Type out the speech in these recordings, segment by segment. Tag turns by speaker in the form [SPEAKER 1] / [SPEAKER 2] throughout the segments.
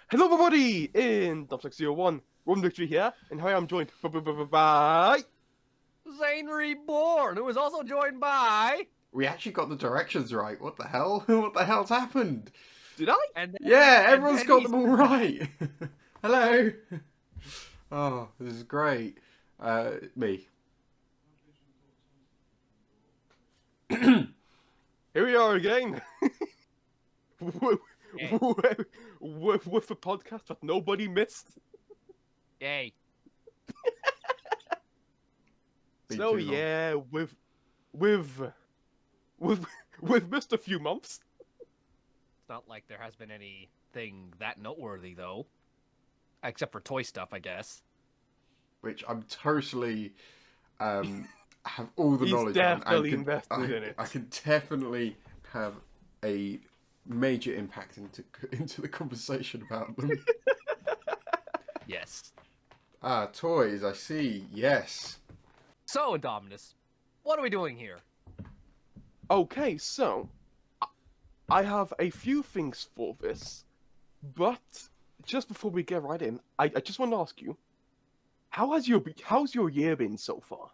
[SPEAKER 1] Hello everybody in Dubsec01, Run Victory here, and here I'm joined by...
[SPEAKER 2] Zane Reborn, who is also joined by...
[SPEAKER 3] We actually got the directions right. What the hell? What the hell's happened?
[SPEAKER 1] Did I?
[SPEAKER 3] Yeah, everyone's got them all right. Hello. Oh, this is great. Me.
[SPEAKER 1] Here we are again. with the podcast that nobody missed.
[SPEAKER 2] Yay.
[SPEAKER 3] Been
[SPEAKER 1] So
[SPEAKER 3] too long.
[SPEAKER 1] yeah, we've missed a few months.
[SPEAKER 2] It's not like there has been anything that noteworthy, though. Except for toy stuff, I guess.
[SPEAKER 3] Which I'm totally have all the
[SPEAKER 1] He's
[SPEAKER 3] knowledge
[SPEAKER 1] definitely
[SPEAKER 3] on.
[SPEAKER 1] invested in it.
[SPEAKER 3] I could definitely have a major impact into the conversation about them.
[SPEAKER 2] Yes.
[SPEAKER 3] Toys, I see. Yes.
[SPEAKER 2] So, Indominus, what are we doing here?
[SPEAKER 1] Okay, so I have a few things for this, but just before we get right in, I just want to ask you, how's your year been so far?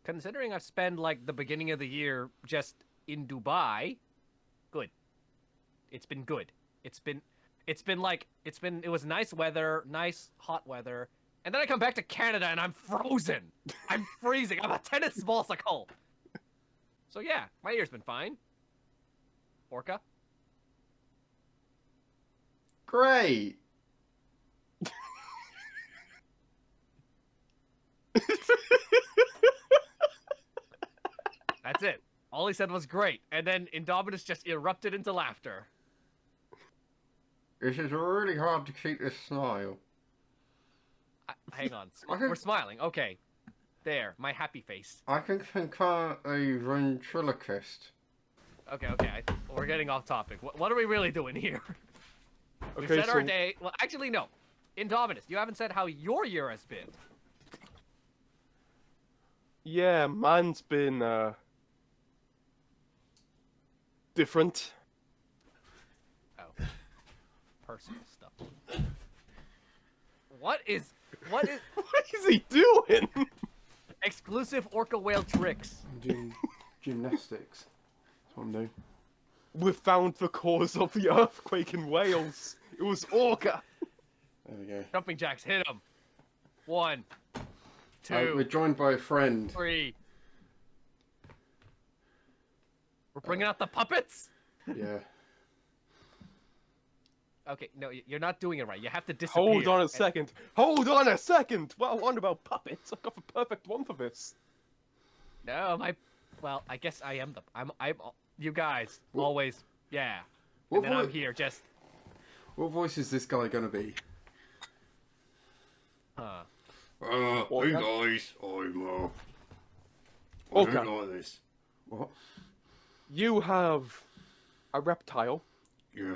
[SPEAKER 2] Considering I've spent, like, the beginning of the year just in Dubai, good. It's been good. It was nice weather, nice hot weather, and then I come back to Canada and I'm frozen. I'm freezing. I'm a tennis ballsicle. So yeah, my year's been fine. Orca?
[SPEAKER 3] Great.
[SPEAKER 2] That's it. All he said was great, and then Indominus just erupted into laughter.
[SPEAKER 3] This is really hard to keep this smile.
[SPEAKER 2] Hang on. We're smiling. Okay. There. My happy face.
[SPEAKER 3] I can concur a ventriloquist.
[SPEAKER 2] Okay. We're getting off topic. What are we really doing here? We
[SPEAKER 1] Okay,
[SPEAKER 2] said our day. Well, actually, no. Indominus, you haven't said how your year has been.
[SPEAKER 1] Yeah, mine's been different.
[SPEAKER 2] Oh. Personal stuff. What is...
[SPEAKER 1] What is he doing?
[SPEAKER 2] Exclusive orca whale tricks.
[SPEAKER 3] I'm doing gymnastics. That's what I'm doing.
[SPEAKER 1] We found the cause of the earthquake in Wales. It was Orca.
[SPEAKER 3] There we go.
[SPEAKER 2] Jumping jacks, hit him. 1, 2,
[SPEAKER 3] We're joined by a friend.
[SPEAKER 2] 3. We're bringing out the puppets?
[SPEAKER 3] Yeah.
[SPEAKER 2] Okay, no, you're not doing it right. You have to disappear.
[SPEAKER 1] Hold on a second. Hold on a second. Well, on about puppets. I've got the perfect one for this.
[SPEAKER 2] No, well, I guess I am I'm you guys always, yeah.
[SPEAKER 3] What
[SPEAKER 2] And then I'm here just,
[SPEAKER 3] What voice is this guy gonna be?
[SPEAKER 2] huh.
[SPEAKER 3] Hey guys, I'm I
[SPEAKER 1] Okay.
[SPEAKER 3] don't like this. What?
[SPEAKER 1] You have a reptile.
[SPEAKER 3] Yeah.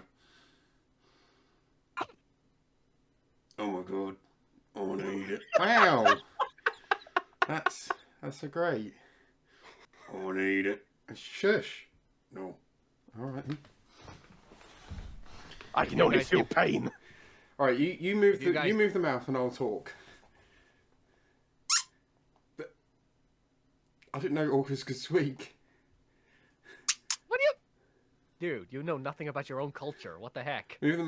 [SPEAKER 3] Oh my god. I wanna eat it. Wow! That's a great. I wanna eat it. Shush. No. Alright.
[SPEAKER 1] I can only
[SPEAKER 2] guys
[SPEAKER 1] feel
[SPEAKER 2] can-
[SPEAKER 1] pain.
[SPEAKER 3] Alright, you move
[SPEAKER 2] You guys-
[SPEAKER 3] you move the mouth and I'll talk. But I didn't know orcas could speak.
[SPEAKER 2] What do you... Dude, you know nothing about your own culture. What the heck?
[SPEAKER 3] Move the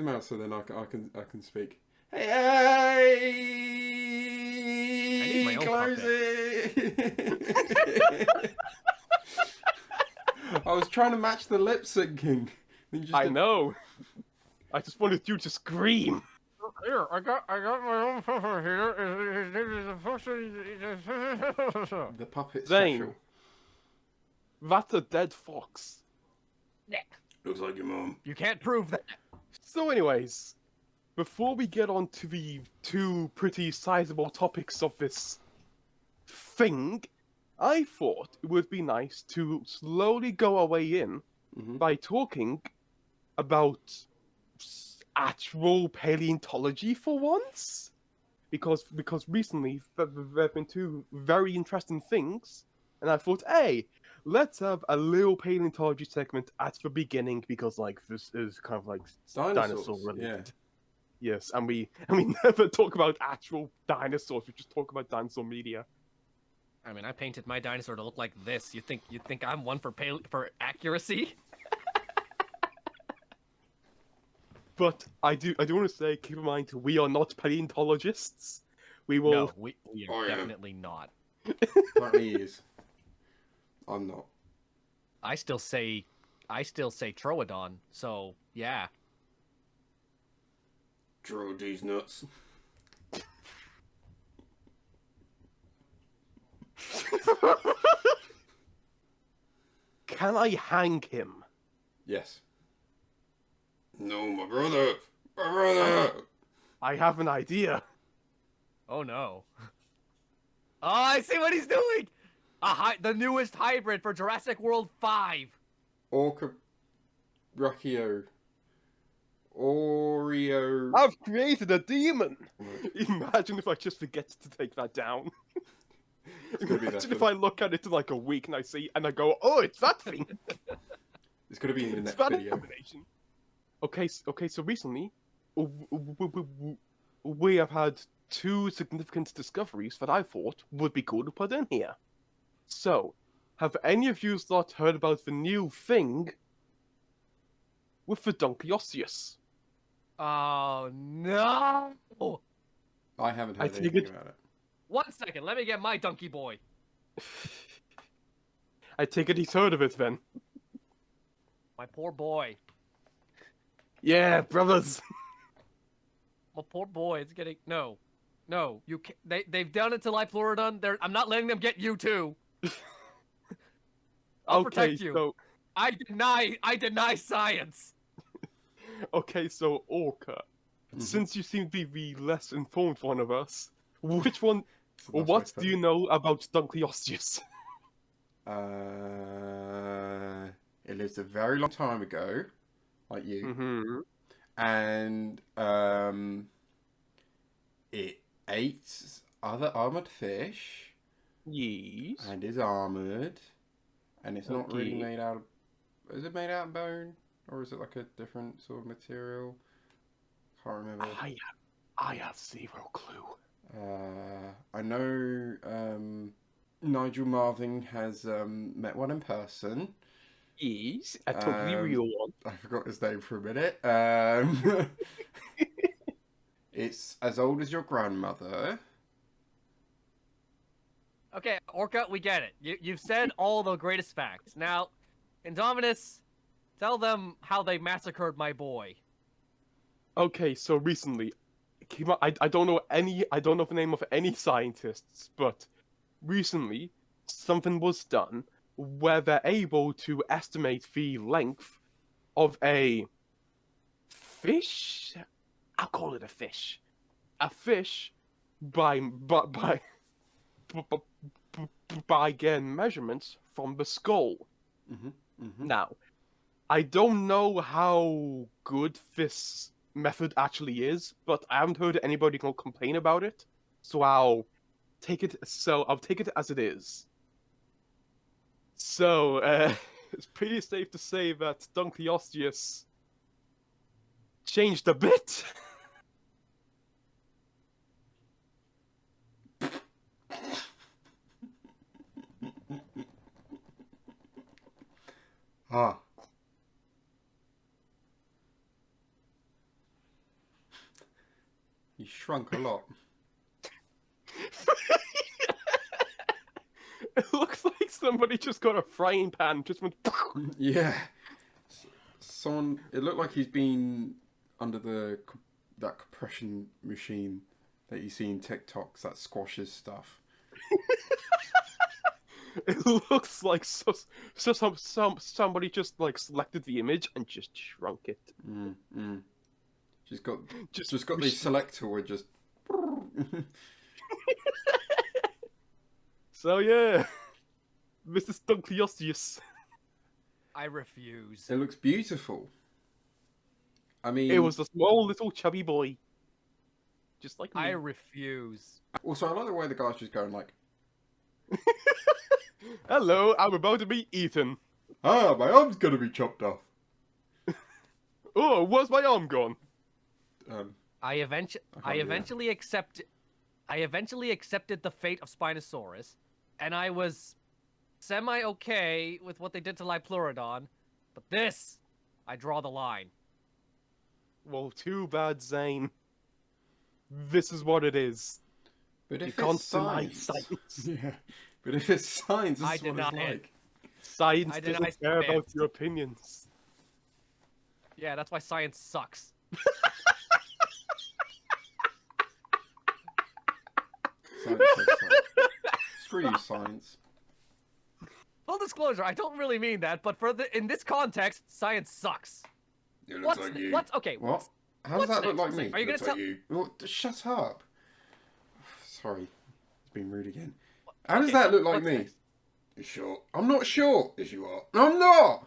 [SPEAKER 3] mouth so then I can speak. Hey,
[SPEAKER 2] I need my own
[SPEAKER 3] close
[SPEAKER 2] puppet.
[SPEAKER 3] it. I was trying to match the lip syncing. Then you just
[SPEAKER 1] I
[SPEAKER 3] did-
[SPEAKER 1] know. I just wanted you to scream.
[SPEAKER 2] Here, I got my own puppet here.
[SPEAKER 3] The puppet
[SPEAKER 1] Zane.
[SPEAKER 3] special.
[SPEAKER 1] That's a dead fox.
[SPEAKER 3] Looks like your mom.
[SPEAKER 2] You can't prove that.
[SPEAKER 1] So anyways, before we get on to the two pretty sizable topics of this thing, I thought it would be nice to slowly go our way in by talking about actual paleontology for once. Because recently there have been two very interesting things, and I thought, hey, let's have a little paleontology segment at the beginning because like this is kind of like dinosaur
[SPEAKER 3] Dinosaurs.
[SPEAKER 1] related. Yes, and we never talk about actual dinosaurs. We just talk about dinosaur media.
[SPEAKER 2] I mean, I painted my dinosaur to look like this. You think I'm one for accuracy?
[SPEAKER 1] But I do want to say, keep in mind, we are not paleontologists. We will.
[SPEAKER 2] No, we are
[SPEAKER 3] Oh, yeah.
[SPEAKER 2] definitely not.
[SPEAKER 3] Apparently he is. I'm not.
[SPEAKER 2] I still say Troodon. So yeah.
[SPEAKER 3] Draw these nuts.
[SPEAKER 1] Can I hang him?
[SPEAKER 3] Yes. No, my brother. My brother.
[SPEAKER 1] I have an idea.
[SPEAKER 2] Oh no. Oh, I see what he's doing. The newest hybrid for Jurassic World 5.
[SPEAKER 3] Orca. Brachio. Oreo.
[SPEAKER 1] I've created a demon. Imagine if I just forget to take that down.
[SPEAKER 3] gonna be
[SPEAKER 1] Imagine
[SPEAKER 3] that
[SPEAKER 1] if I look at it in like a week and I go, oh, it's that thing.
[SPEAKER 3] It's gonna be in the
[SPEAKER 1] It's
[SPEAKER 3] next
[SPEAKER 1] that
[SPEAKER 3] video.
[SPEAKER 1] combination. Okay, so recently, we have had 2 significant discoveries that I thought would be cool to put in here. So, have any of you not heard about the new thing with the Dunkleosteus?
[SPEAKER 2] Oh no!
[SPEAKER 3] I haven't
[SPEAKER 1] I
[SPEAKER 3] heard
[SPEAKER 1] think
[SPEAKER 3] anything
[SPEAKER 1] it-
[SPEAKER 3] about it.
[SPEAKER 2] 1 second, let me get my donkey boy.
[SPEAKER 1] I take it he's heard of it then.
[SPEAKER 2] My poor boy.
[SPEAKER 1] Yeah, brothers.
[SPEAKER 2] My poor boy is getting no. You can't. They've done it to Lifluridon. I'm not letting them get you too. I'll protect you.
[SPEAKER 1] So,
[SPEAKER 2] I deny science.
[SPEAKER 1] okay, so Orca, since you seem to be the less informed one of us, which one,
[SPEAKER 3] So
[SPEAKER 1] or
[SPEAKER 3] that's
[SPEAKER 1] what
[SPEAKER 3] my
[SPEAKER 1] do you know about Dunkleosteus?
[SPEAKER 3] It lived a very long time ago, like you,
[SPEAKER 1] Mm-hmm.
[SPEAKER 3] and it ate other armored fish
[SPEAKER 1] Yes.
[SPEAKER 3] and is armored, and it's not really
[SPEAKER 1] Okay.
[SPEAKER 3] made out of. Is it made out of bone, or is it like a different sort of material? Can't remember.
[SPEAKER 1] I have zero clue.
[SPEAKER 3] I know Nigel Marvin has met one in person.
[SPEAKER 1] Yes, a totally real one.
[SPEAKER 3] I forgot his name for a minute. It's as old as your grandmother.
[SPEAKER 2] Okay, Orca, we get it. You've said all the greatest facts. Now, Indominus, tell them how they massacred my boy.
[SPEAKER 1] Okay, so recently, I don't know the name of any scientists, but recently something was done where they're able to estimate the length of a fish. I'll call it a fish. A fish by again measurements from the skull.
[SPEAKER 3] Mm-hmm. Mm-hmm.
[SPEAKER 1] Now, I don't know how good this method actually is, but I haven't heard anybody complain about it, so I'll take it as it is. So, it's pretty safe to say that Dunkleosteus changed a bit.
[SPEAKER 3] Ah. He shrunk a lot.
[SPEAKER 1] It looks like somebody just got a frying pan, just went.
[SPEAKER 3] Yeah. Someone. It looked like he's been under that compression machine that you see in TikToks that squashes stuff.
[SPEAKER 1] It looks like somebody just like selected the image and just shrunk it.
[SPEAKER 3] She's got
[SPEAKER 1] Just
[SPEAKER 3] got the selector with just.
[SPEAKER 1] So yeah, Mr. Dunkleosteus.
[SPEAKER 2] I refuse.
[SPEAKER 3] It looks beautiful. I mean,
[SPEAKER 1] It was a small little chubby boy, just like me.
[SPEAKER 2] I refuse.
[SPEAKER 3] Also, I like the way the guy's just going like.
[SPEAKER 1] Hello, I'm about to be eaten.
[SPEAKER 3] Ah, my arm's gonna be chopped off.
[SPEAKER 1] Oh, where's my arm gone?
[SPEAKER 2] I
[SPEAKER 3] can't do that.
[SPEAKER 2] eventually accepted the fate of Spinosaurus, and I was semi-okay with what they did to Liopleurodon, but this, I draw the line.
[SPEAKER 1] Well, too bad, Zane. This is what it is.
[SPEAKER 3] But
[SPEAKER 1] You
[SPEAKER 3] if
[SPEAKER 1] can't
[SPEAKER 3] it's
[SPEAKER 1] deny
[SPEAKER 3] science,
[SPEAKER 1] science.
[SPEAKER 3] yeah. But if it's science, this
[SPEAKER 2] I
[SPEAKER 3] is what
[SPEAKER 2] deny
[SPEAKER 3] it's
[SPEAKER 2] it.
[SPEAKER 3] like.
[SPEAKER 1] Science
[SPEAKER 2] I deny
[SPEAKER 1] doesn't care about
[SPEAKER 2] science.
[SPEAKER 1] your opinions.
[SPEAKER 2] Yeah, that's why science sucks.
[SPEAKER 3] Science says so. Screw you, science.
[SPEAKER 2] Full disclosure, I don't really mean that, but in this context, science sucks.
[SPEAKER 3] It looks
[SPEAKER 2] What's
[SPEAKER 3] like you.
[SPEAKER 2] what's okay?
[SPEAKER 3] What? How
[SPEAKER 2] what's
[SPEAKER 3] does that look
[SPEAKER 2] next?
[SPEAKER 3] like me?
[SPEAKER 2] Are you gonna
[SPEAKER 3] Looks
[SPEAKER 2] tell?
[SPEAKER 3] like you. Well, shut up. Sorry, it's been rude again. How does
[SPEAKER 2] Okay,
[SPEAKER 3] that
[SPEAKER 2] so
[SPEAKER 3] look like
[SPEAKER 2] what's
[SPEAKER 3] me?
[SPEAKER 2] next?
[SPEAKER 3] You short? I'm not short. Yes, you are. No, I'm not.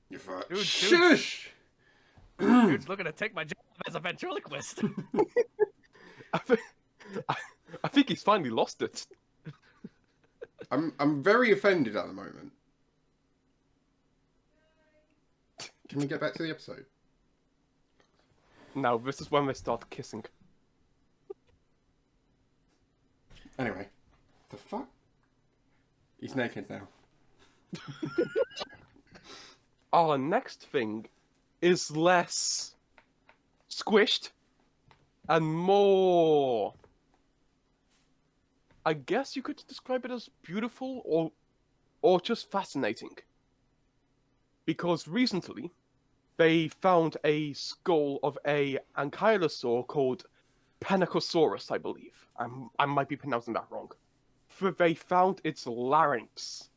[SPEAKER 3] You're fat.
[SPEAKER 2] Dude,
[SPEAKER 3] Shush.
[SPEAKER 2] Dude's looking to take my job as a ventriloquist.
[SPEAKER 1] I think he's finally lost it.
[SPEAKER 3] I'm very offended at the moment. Can we get back to the episode?
[SPEAKER 1] Now, this is when they start kissing.
[SPEAKER 3] Anyway, the fuck? He's naked now.
[SPEAKER 1] Our next thing is less squished and more, I guess you could describe it as beautiful or just fascinating. Because recently they found a skull of a ankylosaur called Penicosaurus, I believe. I might be pronouncing that wrong. They found its larynx,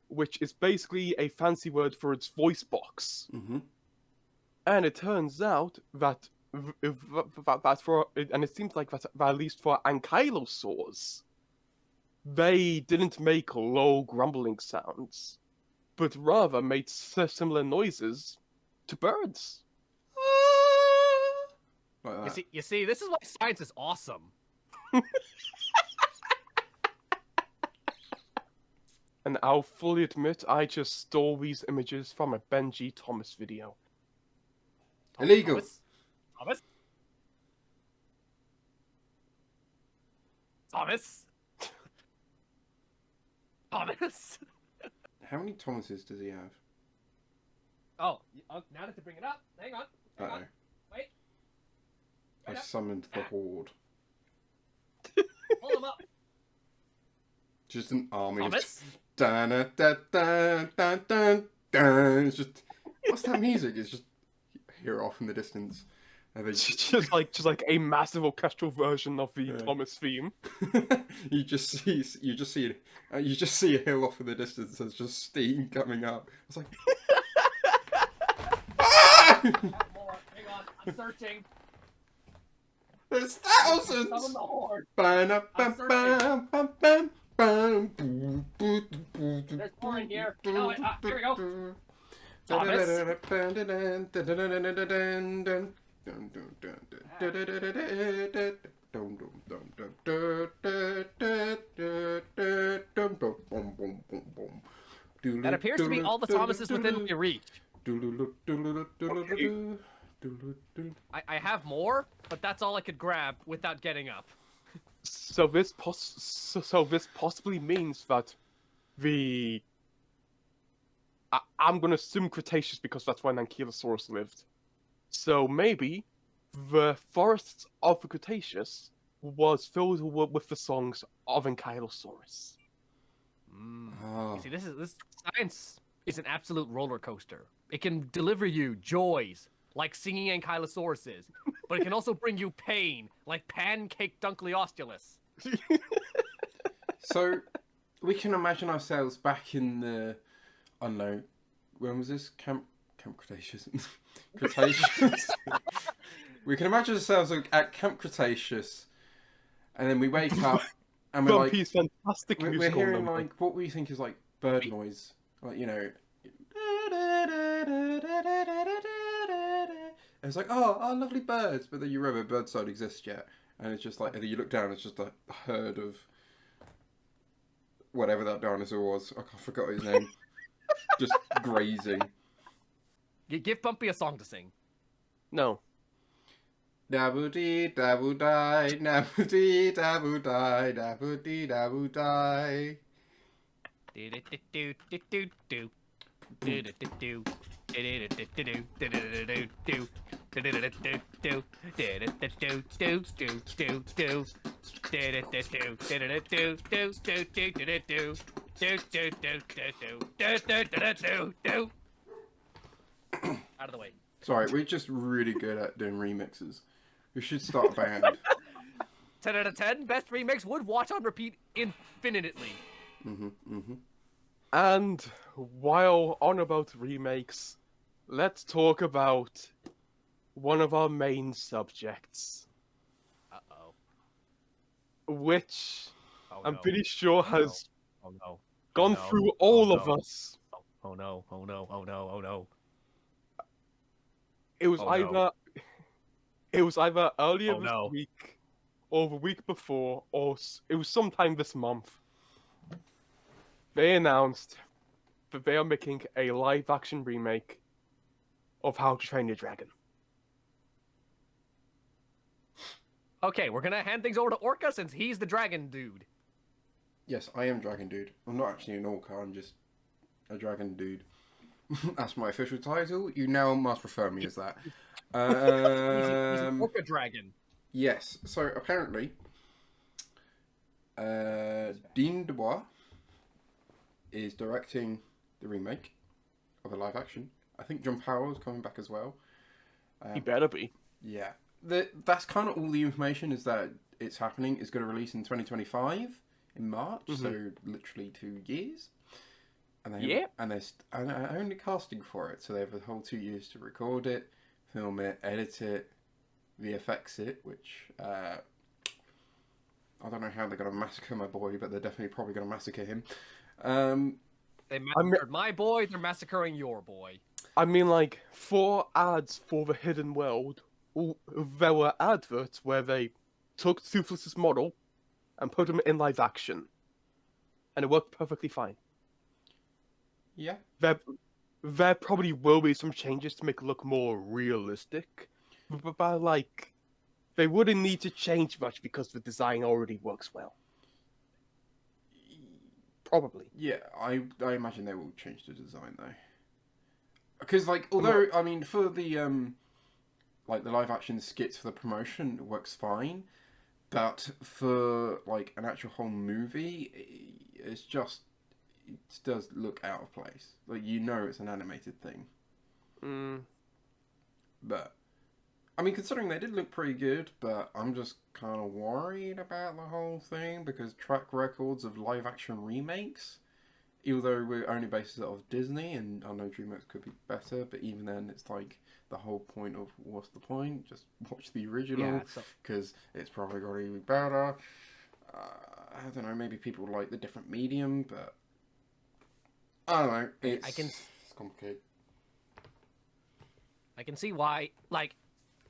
[SPEAKER 1] which is basically a fancy word for its voice box.
[SPEAKER 3] Mm-hmm.
[SPEAKER 1] And it turns out that and it seems like that at least for ankylosaurs, they didn't make low grumbling sounds, but rather made similar noises to birds.
[SPEAKER 3] Like that.
[SPEAKER 2] You see, this is why science is awesome.
[SPEAKER 1] And I'll fully admit, I just stole these images from a Benji Thomas video.
[SPEAKER 3] Illegal.
[SPEAKER 2] Thomas? Thomas? Thomas?
[SPEAKER 3] How many Thomases does he have?
[SPEAKER 2] Oh, now that to bring it up, hang on.
[SPEAKER 3] Uh-oh.
[SPEAKER 2] Wait.
[SPEAKER 3] I summoned the horde.
[SPEAKER 2] Hold him up.
[SPEAKER 3] Just an army
[SPEAKER 2] Thomas?
[SPEAKER 3] of... Dun, dun, dun, dun, dun, dun, dun. It's just... What's that music? It's just... Hear it off in the distance. And they...
[SPEAKER 1] just like a massive orchestral version of the Thomas theme.
[SPEAKER 3] you just see a hill off in the distance. There's just steam coming up. It's like...
[SPEAKER 2] More. Hang on, I'm searching.
[SPEAKER 3] There's thousands!
[SPEAKER 2] Summon the horde. There's more in here. You know it. Here we go. Thomas? That appears to be all the Thomases within your reach. I have more, but that's all I could grab without getting up.
[SPEAKER 1] So this possibly means that I'm gonna assume Cretaceous because that's when Ankylosaurus lived. So maybe the forests of the Cretaceous was filled with the songs of Ankylosaurus.
[SPEAKER 3] Oh.
[SPEAKER 2] You see, this science is an absolute roller coaster. It can deliver you joys, like singing Ankylosauruses, but it can also bring you pain, like pancake dunkleosteolus.
[SPEAKER 3] So, we can imagine ourselves back in the, I don't know, when was this? Camp Cretaceous? Cretaceous? We can imagine ourselves at Camp Cretaceous, and then we wake up, and we're like...
[SPEAKER 1] Bumpy's fantastic
[SPEAKER 3] We're
[SPEAKER 1] musical
[SPEAKER 3] hearing,
[SPEAKER 1] number.
[SPEAKER 3] like, what we think is, like, bird noise. Like, you know... And it's like, oh, lovely birds. But then you remember birds don't exist yet. And it's just like, and then you look down, it's just a herd of whatever that dinosaur was. I forgot his name. Just grazing.
[SPEAKER 2] You give Bumpy a song to sing.
[SPEAKER 1] No.
[SPEAKER 3] Daboo dee daboo die, daboo dee daboo die, daboo dee daboo die.
[SPEAKER 2] Do do do do do do do do do out of the way.
[SPEAKER 3] Sorry, we're just really good at doing remixes. We should start a band.
[SPEAKER 2] 10 out of 10. Best remix. Would watch on repeat infinitely.
[SPEAKER 1] And while on about remakes, let's talk about one of our main subjects,
[SPEAKER 2] Uh-oh.
[SPEAKER 1] which
[SPEAKER 2] Oh,
[SPEAKER 1] I'm
[SPEAKER 2] no.
[SPEAKER 1] pretty sure has
[SPEAKER 2] Oh, no.
[SPEAKER 1] gone
[SPEAKER 2] no.
[SPEAKER 1] through all
[SPEAKER 2] Oh,
[SPEAKER 1] of
[SPEAKER 2] no.
[SPEAKER 1] us.
[SPEAKER 2] Oh, no. Oh, no. Oh, no. Oh, no.
[SPEAKER 1] It was
[SPEAKER 2] Oh, no.
[SPEAKER 1] either earlier
[SPEAKER 2] Oh,
[SPEAKER 1] this
[SPEAKER 2] no.
[SPEAKER 1] week, or the week before, or it was sometime this month. They announced that they are making a live-action remake of How to Train Your Dragon.
[SPEAKER 2] Okay, we're gonna hand things over to Orca since he's the dragon dude.
[SPEAKER 3] Yes, I am Dragon Dude. I'm not actually an orca, I'm just a Dragon Dude. That's my official title. You now must refer me as that.
[SPEAKER 2] He's an Orca dragon.
[SPEAKER 3] Yes, so apparently, Dean Dubois is directing the remake of a live action. I think John Powell's coming back as well.
[SPEAKER 1] He better be.
[SPEAKER 3] Yeah. That's kind of all the information is that it's happening. It's going to release in 2025 in March, so literally 2 years. And they're only casting for it, so they have a whole 2 years to record it, film it, edit it, VFX it, which I don't know how they're going to massacre my boy, but they're definitely probably going to massacre him.
[SPEAKER 2] They massacred my boy, they're massacring your boy.
[SPEAKER 1] I mean, like, for ads for the Hidden World, there were adverts where they took Toothless's model and put him in live action. And it worked perfectly fine.
[SPEAKER 3] Yeah.
[SPEAKER 1] There probably will be some changes to make it look more realistic. But like, they wouldn't need to change much because the design already works well. Probably.
[SPEAKER 3] Yeah, I imagine they will change the design though. Because like, although I mean, for the like the live action skits for the promotion it works fine, but for like an actual whole movie, it does look out of place. Like you know, it's an animated thing. But I mean, considering they did look pretty good, but I'm just kind of worried about the whole thing because track records of live action remakes, even though we're only based it off Disney, and I know DreamWorks could be better, but even then, it's like the whole point of what's the point? Just watch the original because it's probably going to be better. I don't know. Maybe people like the different medium, but I don't know. It's complicated.
[SPEAKER 2] I can see why, like,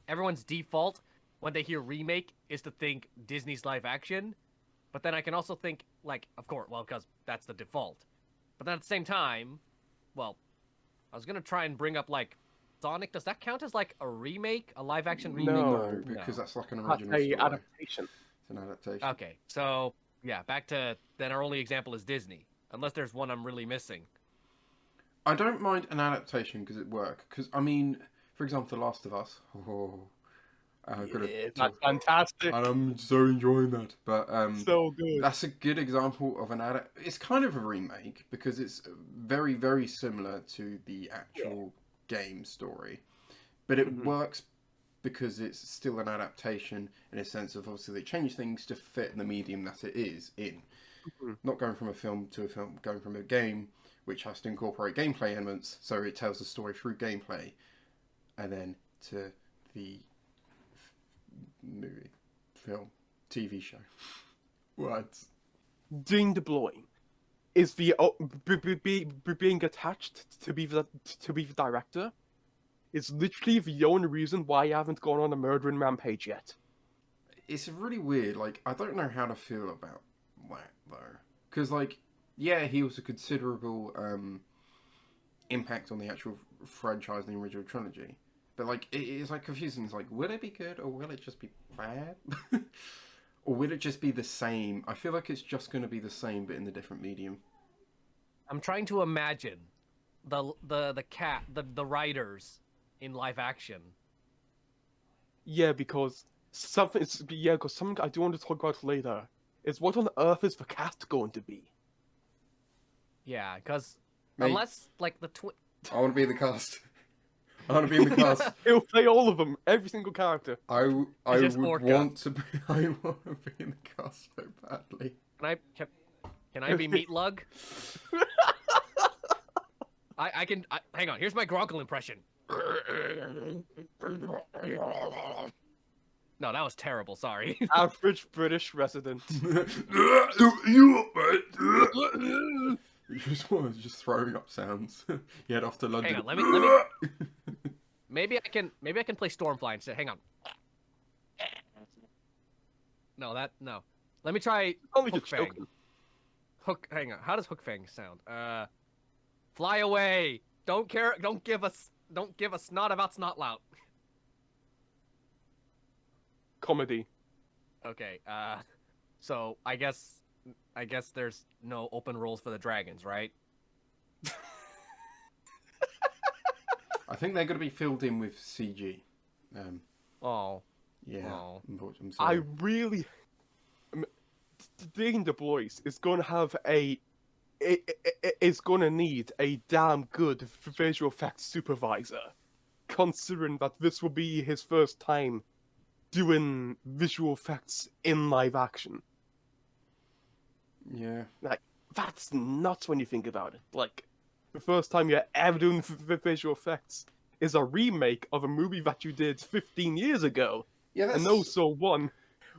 [SPEAKER 2] everyone's default when they hear remake is to think Disney's live action, but then I can also think, like, of course, well, because that's the default. But then at the same time, well, I was gonna try and bring up, like, Sonic. Does that count as, like, a remake? A live action remake?
[SPEAKER 3] No, because that's like an original story.
[SPEAKER 1] Adaptation.
[SPEAKER 3] It's an adaptation.
[SPEAKER 2] Okay, so, yeah, back to, then our only example is Disney. Unless there's one I'm really missing.
[SPEAKER 3] I don't mind an adaptation because it works. Because, I mean, for example, The Last of Us.
[SPEAKER 1] That's fantastic.
[SPEAKER 3] And I'm so enjoying that. But
[SPEAKER 1] so good.
[SPEAKER 3] That's a good example of an It's kind of a remake because it's very, very similar to the actual game story. But it works because it's still an adaptation in a sense of obviously they change things to fit the medium that it is in. Not going from a film to a film, going from a game which has to incorporate gameplay elements, so it tells the story through gameplay, and then to the movie, film, TV show. What?
[SPEAKER 1] Dean DeBlois is the being attached to be the director is literally the only reason why I haven't gone on a murdering rampage yet.
[SPEAKER 3] It's really weird. Like I don't know how to feel about that though, because like yeah, he was a considerable impact on the actual franchise and the original trilogy. But like, it's like confusing. It's like, will it be good or will it just be bad? Or will it just be the same? I feel like it's just going to be the same, but in the different medium.
[SPEAKER 2] I'm trying to imagine the writers in live action.
[SPEAKER 1] Yeah, because something I do want to talk about later is what on earth is the cast going to be?
[SPEAKER 2] Yeah, because
[SPEAKER 3] Mate.
[SPEAKER 2] unless like the twin.
[SPEAKER 3] I want to be in the cast. I want to be in the cast.
[SPEAKER 1] He'll play all of them, every single character.
[SPEAKER 3] I
[SPEAKER 2] just
[SPEAKER 3] would
[SPEAKER 2] Orca.
[SPEAKER 3] want to be. I want to be in the cast so badly.
[SPEAKER 2] Can I be Meat Lug? I can. Hang on. Here's my Gronkle impression. No, that was terrible. Sorry.
[SPEAKER 1] Average British resident.
[SPEAKER 3] just throwing up sounds. You head off to London.
[SPEAKER 2] Hang on. Let me. Maybe I can play Stormfly instead. Hang on. No. Let me try
[SPEAKER 1] Only
[SPEAKER 2] Hook
[SPEAKER 1] just
[SPEAKER 2] Fang.
[SPEAKER 1] joking.
[SPEAKER 2] Hang on. How does Hook Fang sound? Fly away. Don't care. Don't give a snot about Snotlout.
[SPEAKER 1] Comedy.
[SPEAKER 2] Okay. So I guess there's no open roles for the dragons, right?
[SPEAKER 3] I think they're going to be filled in with CG.
[SPEAKER 2] Oh.
[SPEAKER 3] Yeah.
[SPEAKER 2] Oh.
[SPEAKER 3] I'm
[SPEAKER 1] I
[SPEAKER 3] sorry.
[SPEAKER 1] really. Dean Du Bois is going to have is going to need a damn good visual effects supervisor, considering that this will be his first time doing visual effects in live action.
[SPEAKER 3] Yeah.
[SPEAKER 1] That's nuts when you think about it. Like, the first time you're ever doing visual effects is a remake of a movie that you did 15 years ago,
[SPEAKER 3] Yeah, that's...
[SPEAKER 1] and also one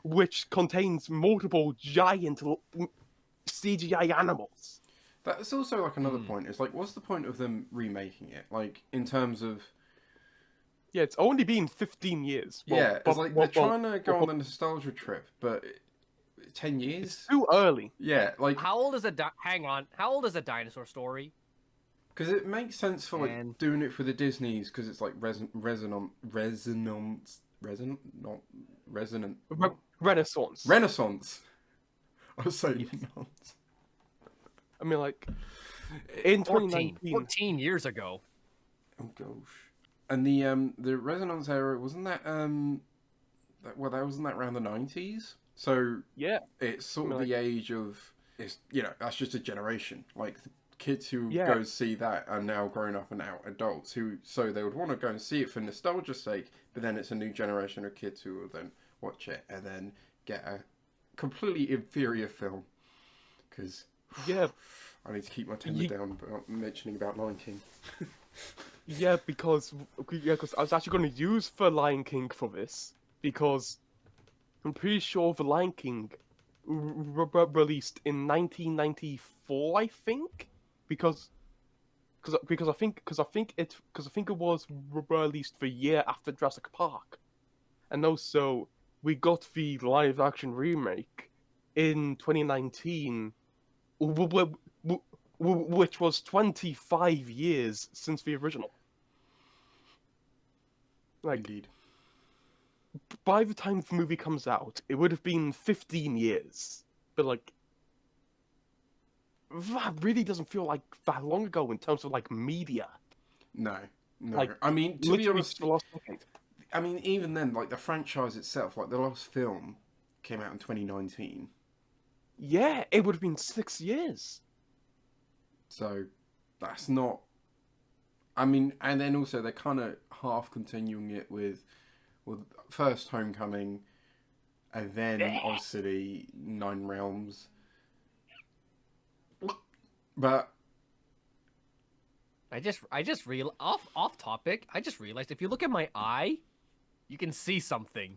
[SPEAKER 1] which contains multiple giant CGI animals.
[SPEAKER 3] That's also like another point. It's like, what's the point of them remaking it? Like, in terms of...
[SPEAKER 1] Yeah, it's only been 15 years.
[SPEAKER 3] Yeah, it's like they're trying to go on the nostalgia trip, but 10 years?
[SPEAKER 1] It's too early.
[SPEAKER 3] Yeah, like...
[SPEAKER 2] How old is hang on. How old is a Dinosaur Story?
[SPEAKER 3] Because it makes sense for like doing it for the Disneys, because it's like resonant.
[SPEAKER 1] Renaissance.
[SPEAKER 3] Renaissance. I was saying nonce.
[SPEAKER 1] I mean, like, in
[SPEAKER 2] 14
[SPEAKER 1] 2019.
[SPEAKER 2] years ago.
[SPEAKER 3] Oh gosh. And the Resonance era, wasn't that that wasn't that around the 90s? So
[SPEAKER 1] Yeah.
[SPEAKER 3] it's sort of
[SPEAKER 1] like,
[SPEAKER 3] the age of, it's, you know, that's just a generation. Like the kids who
[SPEAKER 1] Yeah.
[SPEAKER 3] go see that are now grown up and now adults so they would want to go and see it for nostalgia's sake, but then it's a new generation of kids who will then watch it and then get a completely inferior film. Because
[SPEAKER 1] yeah.
[SPEAKER 3] I need to keep my temper down about mentioning about Lion King.
[SPEAKER 1] Yeah, because I was actually going to use the Lion King for this, because I'm pretty sure the Lion King released in 1994, I think, because I think it was released the year after Jurassic Park, and also we got the live action remake in 2019, which was 25 years since the original. Like,
[SPEAKER 3] Indeed.
[SPEAKER 1] by the time the movie comes out, it would have been 15 years. But, like, that really doesn't feel like that long ago in terms of, like, media.
[SPEAKER 3] No.
[SPEAKER 1] Like,
[SPEAKER 3] I mean, to be
[SPEAKER 1] literally
[SPEAKER 3] honest,
[SPEAKER 1] the last decade.
[SPEAKER 3] I mean, even then, like the franchise itself, like the last film came out in 2019.
[SPEAKER 1] Yeah, it would have been 6 years.
[SPEAKER 3] So that's not. I mean, and then also they're kind of half continuing it with first Homecoming, and then obviously Nine Realms. But
[SPEAKER 2] I just real off topic. I just realized if you look at my eye, you can see something.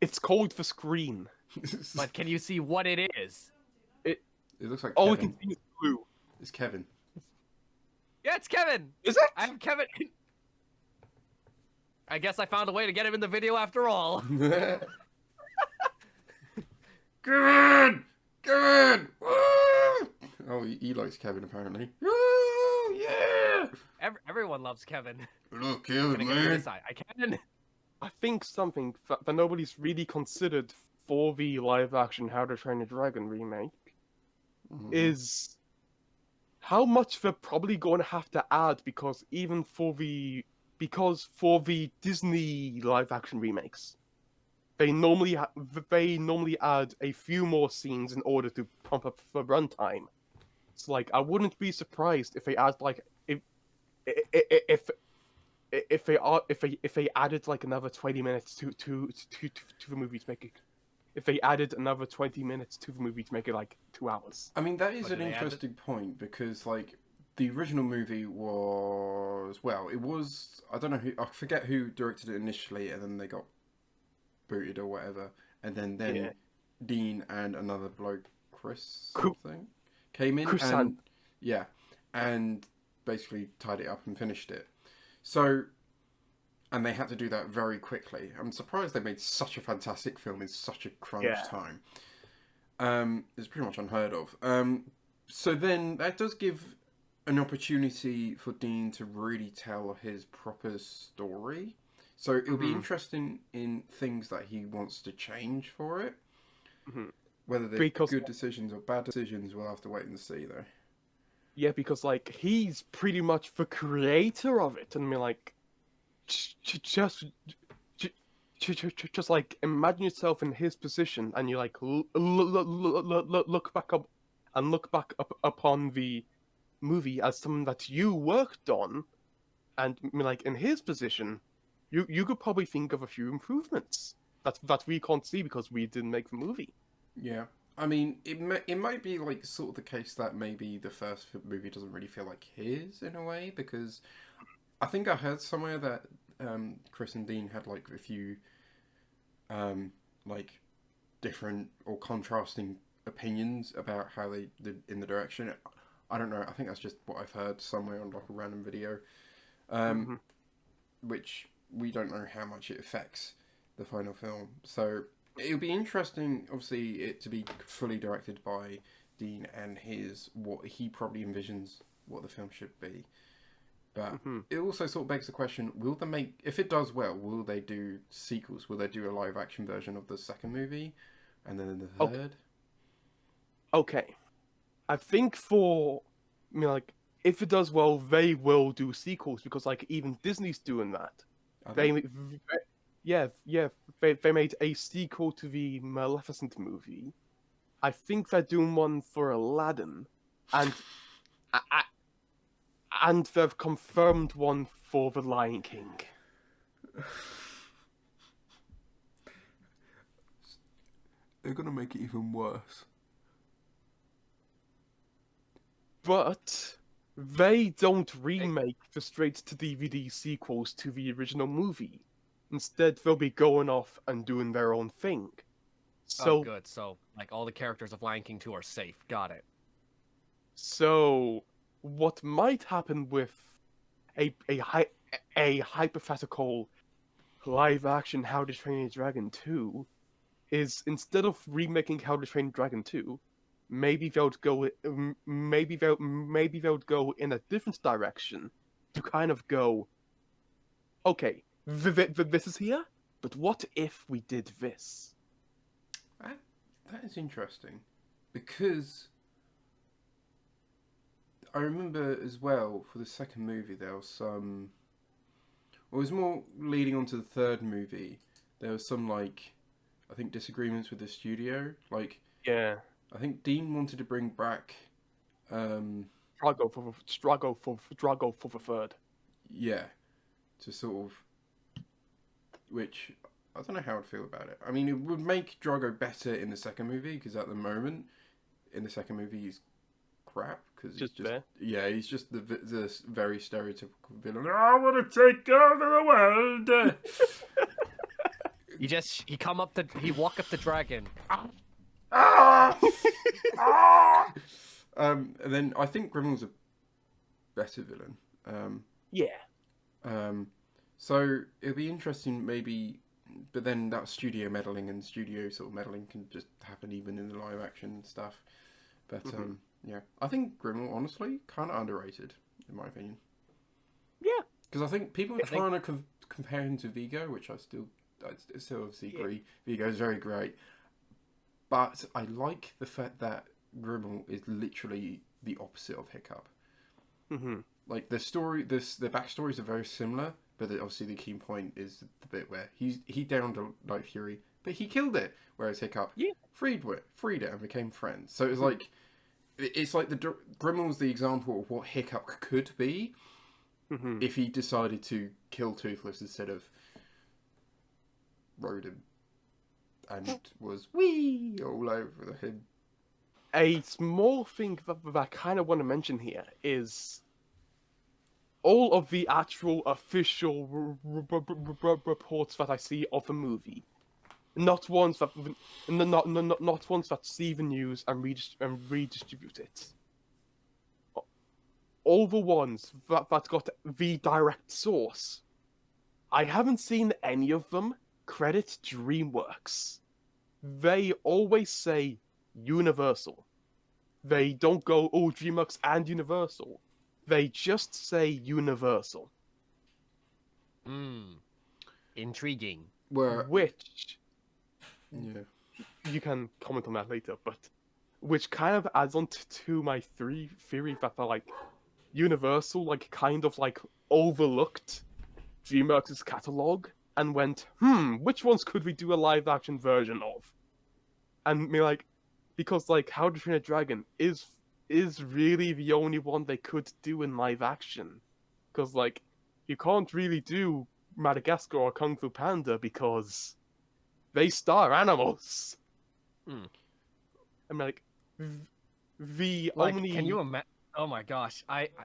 [SPEAKER 1] It's called the screen.
[SPEAKER 2] But can you see what it is?
[SPEAKER 3] it looks like
[SPEAKER 1] All we
[SPEAKER 3] Kevin.
[SPEAKER 1] can see is blue.
[SPEAKER 3] It's Kevin.
[SPEAKER 2] Yeah, it's Kevin.
[SPEAKER 1] Is it?
[SPEAKER 2] I'm Kevin. I guess I found a way to get him in the video after all.
[SPEAKER 3] Kevin! Kevin! Woo! Oh, he likes Kevin apparently. Oh yeah!
[SPEAKER 2] Everyone loves Kevin.
[SPEAKER 3] Look,
[SPEAKER 2] I'm
[SPEAKER 3] Kevin,
[SPEAKER 2] gonna get rid of
[SPEAKER 3] man.
[SPEAKER 2] this eye. I can.
[SPEAKER 1] I think something that nobody's really considered for the live-action How to Train Your Dragon remake
[SPEAKER 3] Mhm.
[SPEAKER 1] is how much they're probably going to have to add because for the Disney live-action remakes, they normally add a few more scenes in order to pump up the runtime. It's like I wouldn't be surprised if they add like if if they added like another 20 minutes to the movie to make it. If they added another 20 minutes to the movie to make it like 2 hours.
[SPEAKER 3] I mean, that is
[SPEAKER 2] What,
[SPEAKER 3] an
[SPEAKER 2] did they add it?
[SPEAKER 3] interesting point because, like, the original movie was well, it was I don't know who I forget who directed it initially, and then they got booted or whatever, and then
[SPEAKER 1] Yeah.
[SPEAKER 3] Dean and another bloke, Chris
[SPEAKER 1] Ku-
[SPEAKER 3] something, came in
[SPEAKER 1] Kusan.
[SPEAKER 3] and yeah, and basically tied it up and finished it. So and they had to do that very quickly. I'm surprised they made such a fantastic film in such a crunch
[SPEAKER 1] Yeah.
[SPEAKER 3] time. It's pretty much unheard of. So then that does give an opportunity for Dean to really tell his proper story. So it'll be
[SPEAKER 1] Mhm.
[SPEAKER 3] interesting in things that he wants to change for it.
[SPEAKER 1] Mhm.
[SPEAKER 3] Whether they're
[SPEAKER 1] Because
[SPEAKER 3] good decisions or bad decisions, we'll have to wait and see, though.
[SPEAKER 1] yeah, because like he's pretty much the creator of it, and I mean like just just like imagine yourself in his position, and you like look back up and look back up upon the movie as something that you worked on, and I mean, like in his position, you could probably think of a few improvements that we can't see because we didn't make the movie.
[SPEAKER 3] Yeah. I mean, it might be like sort of the case that maybe the first movie doesn't really feel like his in a way because I think I heard somewhere that Chris and Dean had like a few like different or contrasting opinions about how they did in the direction. I don't know. I think that's just what I've heard somewhere on like a random video, um,
[SPEAKER 1] Hmm.
[SPEAKER 3] which we don't know how much it affects the final film. So it'll be interesting, obviously, it to be fully directed by Dean and his what he probably envisions what the film should be. But
[SPEAKER 1] Hmm.
[SPEAKER 3] it also sort of begs the question: will they make if it does well? Will they do sequels? Will they do a live action version of the second movie, and then the
[SPEAKER 1] Okay,
[SPEAKER 3] third?
[SPEAKER 1] okay. I think for like if it does well, they will do sequels because like even Disney's doing that.
[SPEAKER 3] Are they?
[SPEAKER 1] They, yeah, they made a sequel to the Maleficent movie. I think they're doing one for Aladdin, and I, and they've confirmed one for The Lion King.
[SPEAKER 3] They're gonna make it even worse.
[SPEAKER 1] But they don't remake the straight to DVD sequels to the original movie. Instead, they'll be going off and doing their own thing.
[SPEAKER 2] Oh,
[SPEAKER 1] So,
[SPEAKER 2] good. So, like, all the characters of Lion King 2 are safe. Got it.
[SPEAKER 1] so what might happen with a a hypothetical live action How to Train Your Dragon 2 is instead of remaking How to Train Your Dragon 2, maybe they'll go in a different direction to kind of go, okay, this is here, but what if we did this?
[SPEAKER 3] That, that is interesting because I remember as well for the second movie there was some. Well, it was more leading on to the third movie. There was some like I think disagreements with the studio. Like
[SPEAKER 1] Yeah,
[SPEAKER 3] I think Dean wanted to bring back. Um,
[SPEAKER 1] struggle for the third.
[SPEAKER 3] yeah, to sort of which I don't know how I'd feel about it. I mean, it would make Drago better in the second movie because at the moment, in the second movie, he's crap because he's
[SPEAKER 1] Just
[SPEAKER 3] just
[SPEAKER 1] there.
[SPEAKER 3] yeah, he's just the very stereotypical villain. I want to take over the world.
[SPEAKER 2] He walk up the dragon.
[SPEAKER 3] Ah! Ah! And then I think Grimmel's a better villain.
[SPEAKER 1] Yeah.
[SPEAKER 3] So it'll be interesting, maybe, but then that studio meddling and studio sort of meddling can just happen even in the live action stuff. But Yeah, I think Grimmel, honestly, kind of underrated, in my opinion.
[SPEAKER 1] Yeah.
[SPEAKER 3] Because I think people are
[SPEAKER 2] I think-
[SPEAKER 3] trying to compare him to Vigo, which I still obviously
[SPEAKER 2] Yeah.
[SPEAKER 3] agree. Vigo is very great. But I like the fact that Grimmel is literally the opposite of Hiccup.
[SPEAKER 1] Mm-hmm.
[SPEAKER 3] Like the backstories are very similar, but obviously the key point is the bit where he downed a Night Fury, but he killed it. Whereas Hiccup
[SPEAKER 1] Yeah.
[SPEAKER 3] freed it and became friends. So it's like Grimmel's the example of what Hiccup could be
[SPEAKER 1] Mm-hmm.
[SPEAKER 3] if he decided to kill Toothless instead of rode him and was wee all over him.
[SPEAKER 1] A small thing that I kind of want to mention here is all of the actual official reports that I see of the movie, not ones that not ones that see the news and redistribute it. All the ones that got the direct source. I haven't seen any of them credit DreamWorks. They always say Universal. They don't go, oh, DreamWorks and Universal. They just say Universal.
[SPEAKER 2] Intriguing.
[SPEAKER 3] Where
[SPEAKER 1] Which,
[SPEAKER 3] yeah,
[SPEAKER 1] you can comment on that later, but which kind of adds on to my theory that they're like, Universal, like, kind of like overlooked DreamWorks' catalog and went, which ones could we do a live action version of? And me like, because like How to Train a Dragon is really the only one they could do in live action, because like you can't really do Madagascar or Kung Fu Panda because they star animals.
[SPEAKER 2] Hmm.
[SPEAKER 1] I mean, like the
[SPEAKER 2] Like,
[SPEAKER 1] only
[SPEAKER 2] can you imagine? Oh my gosh!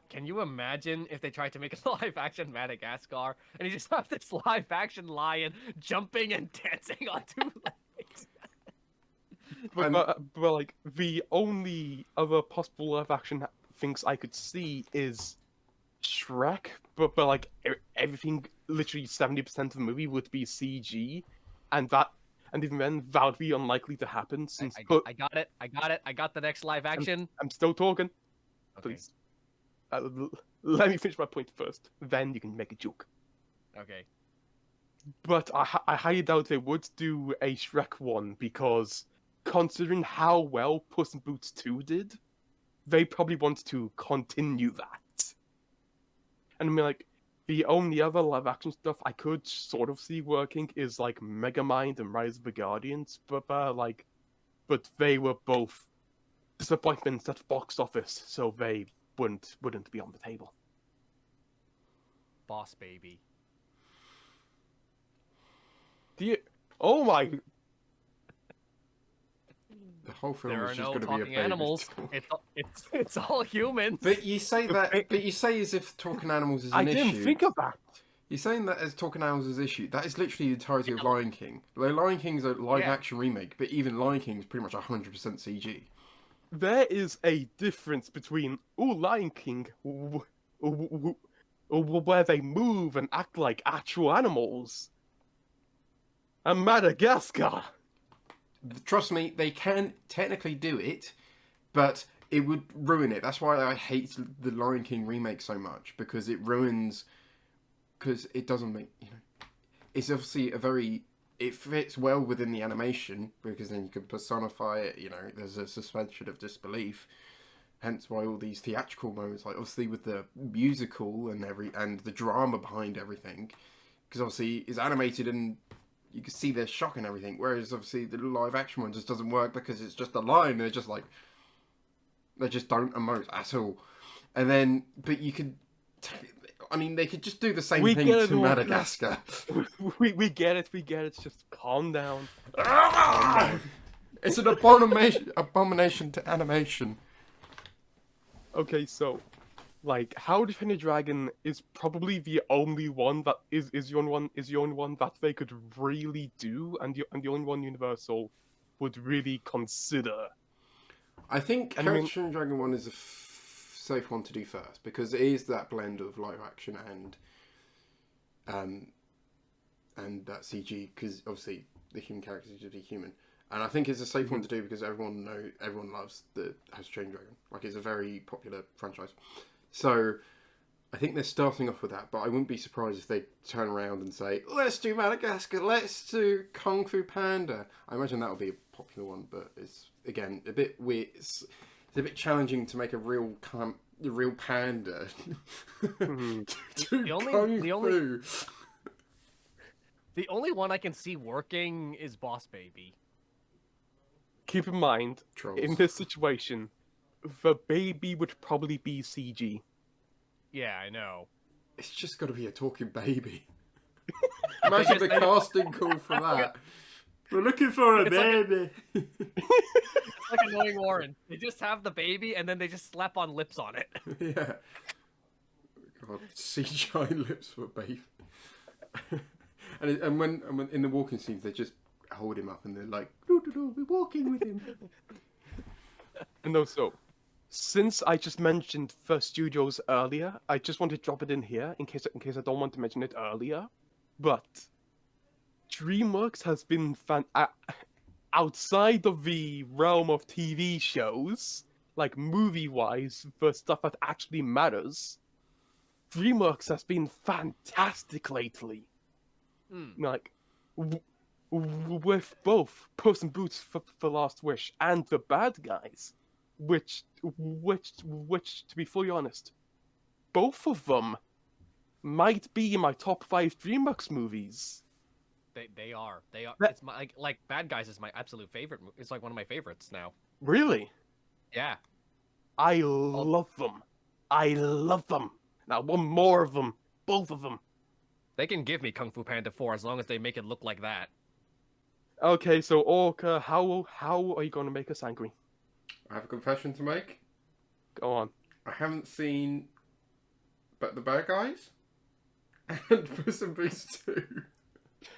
[SPEAKER 2] Can you imagine if they tried to make a live action Madagascar and you just have this live action lion jumping and dancing on two legs?
[SPEAKER 1] but like the only other possible live action things I could see is Shrek, but like everything, literally 70% of the movie would be CG, and even then that would be unlikely to happen since.
[SPEAKER 2] I got it. I got the next live action.
[SPEAKER 1] I'm still talking.
[SPEAKER 2] Okay.
[SPEAKER 1] Please, let me finish my point first. Then you can make a joke.
[SPEAKER 2] Okay.
[SPEAKER 1] But I highly doubt they would do a Shrek one because, considering how well Puss in Boots 2 did, they probably want to continue that. And I mean, like, the only other live action stuff I could sort of see working is like Megamind and Rise of the Guardians, but they were both disappointments at box office, so they wouldn't be on the table.
[SPEAKER 2] Boss baby.
[SPEAKER 1] Do you? Oh my!
[SPEAKER 3] the whole film
[SPEAKER 2] There
[SPEAKER 3] is
[SPEAKER 2] are
[SPEAKER 3] just
[SPEAKER 2] no
[SPEAKER 3] going to be a
[SPEAKER 2] talking
[SPEAKER 3] baby
[SPEAKER 2] animals.
[SPEAKER 3] talk.
[SPEAKER 2] It's all humans.
[SPEAKER 3] But you say that. But you say as if talking animals is an
[SPEAKER 1] I
[SPEAKER 3] issue.
[SPEAKER 1] didn't think of that.
[SPEAKER 3] You're saying that as talking animals is an issue. That is literally the entirety of Lion King. The Lion King's a live action remake, but even Lion King is pretty much 100% CG.
[SPEAKER 1] There is a difference between Lion King, where they move and act like actual animals, and Madagascar.
[SPEAKER 3] Trust me, they can technically do it, but it would ruin it. That's why I hate the Lion King remake so much, because it ruins. Because it doesn't make, it's obviously it fits well within the animation, because then you can personify it, there's a suspension of disbelief, hence why all these theatrical moments, like obviously with the musical and the drama behind everything, because obviously it's animated and you can see their shock and everything, whereas obviously the live action one just doesn't work because it's just a line, they're just like, they just don't emote at all. And then, but you could, they could just do the same thing to Madagascar.
[SPEAKER 1] We get it. Just calm down.
[SPEAKER 3] It's an abomination to animation.
[SPEAKER 1] Okay, so, like, How to Train a Dragon is probably the only one that is the only one that they could really do, and the only one Universal would really consider.
[SPEAKER 3] I think
[SPEAKER 1] And
[SPEAKER 3] How to Train a Dragon 1 is a safe one to do first, because it is that blend of live action and that CG, because obviously the human characters should be human. And I think it's a safe one to do because everyone loves the House of Chain Dragon. Like, it's a very popular franchise. So I think they're starting off with that, but I wouldn't be surprised if they turn around and say, let's do Madagascar, let's do Kung Fu Panda. I imagine that would be a popular one, but it's, again, a bit weird. It's a bit challenging to make a real panda do Kung Fu.
[SPEAKER 2] The only one I can see working is Boss Baby.
[SPEAKER 1] Keep in mind,
[SPEAKER 3] Trolls.
[SPEAKER 1] in this situation, the baby would probably be CG.
[SPEAKER 2] Yeah, I know.
[SPEAKER 3] It's just got to be a talking baby. Imagine the casting call for that. We're looking for a baby.
[SPEAKER 2] It's like Annoying Warren. They just have the baby and then they just slap on lips on it.
[SPEAKER 3] Yeah. God, CGI lips for a baby. and when in the walking scenes, they just hold him up and they're like, we're walking with him.
[SPEAKER 1] And also, since I just mentioned the studios earlier, I just want to drop it in here in case I don't want to mention it earlier. But DreamWorks has been outside of the realm of TV shows, like movie-wise, the stuff that actually matters. DreamWorks has been fantastic lately. Like, with both Puss in Boots for The Last Wish and The Bad Guys, which, to be fully honest, both of them might be in my top 5 DreamWorks movies.
[SPEAKER 2] They are.
[SPEAKER 1] That-
[SPEAKER 2] It's my like Bad Guys is my absolute favorite. It's like one of my favorites now.
[SPEAKER 1] Really?
[SPEAKER 2] Yeah.
[SPEAKER 1] I love them. I love them. Now, one more of them. Both of them.
[SPEAKER 2] They can give me Kung Fu Panda 4 as long as they make it look like that.
[SPEAKER 1] Okay, so Orca, how are you going to make us angry?
[SPEAKER 3] I have a confession to make.
[SPEAKER 1] Go on.
[SPEAKER 3] I haven't seen The Bad Guys and Puss in Boots 2.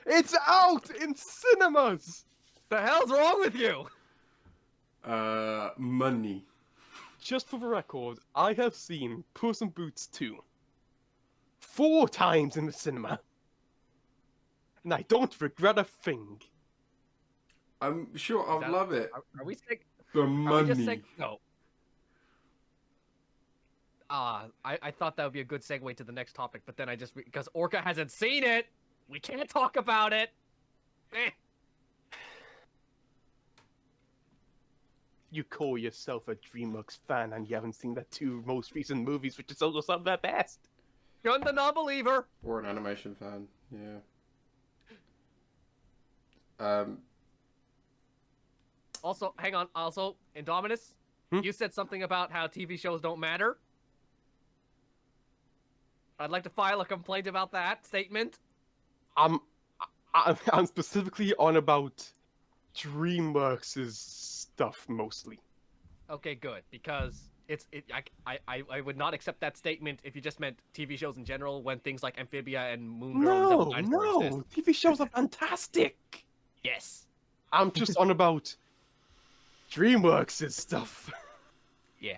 [SPEAKER 1] It's out in cinemas!
[SPEAKER 2] The hell's wrong with you?
[SPEAKER 3] Money.
[SPEAKER 1] Just for the record, I have seen Puss in Boots 2 4 times in the cinema. And I don't regret a thing.
[SPEAKER 3] I'm sure I'll love it.
[SPEAKER 2] Are we sick?
[SPEAKER 3] The
[SPEAKER 2] Are
[SPEAKER 3] money.
[SPEAKER 2] we just saying no? I thought that would be a good segue to the next topic, but then because Orca hasn't seen it, we can't talk about it. Eh.
[SPEAKER 1] You call yourself a DreamWorks fan and you haven't seen the 2 most recent movies, which is also some of their best.
[SPEAKER 2] Gun the non-believer.
[SPEAKER 3] Or an animation fan, yeah.
[SPEAKER 2] Also, hang on. Also, Indominus, you said something about how TV shows don't matter. I'd like to file a complaint about that statement.
[SPEAKER 1] I'm specifically on about DreamWorks' stuff mostly.
[SPEAKER 2] Okay, good, because I would not accept that statement if you just meant TV shows in general when things like Amphibia and Moon Girl and Dinosaurs exist.
[SPEAKER 1] TV shows are fantastic.
[SPEAKER 2] Yes.
[SPEAKER 1] I'm just on about DreamWorks' stuff.
[SPEAKER 2] Yeah.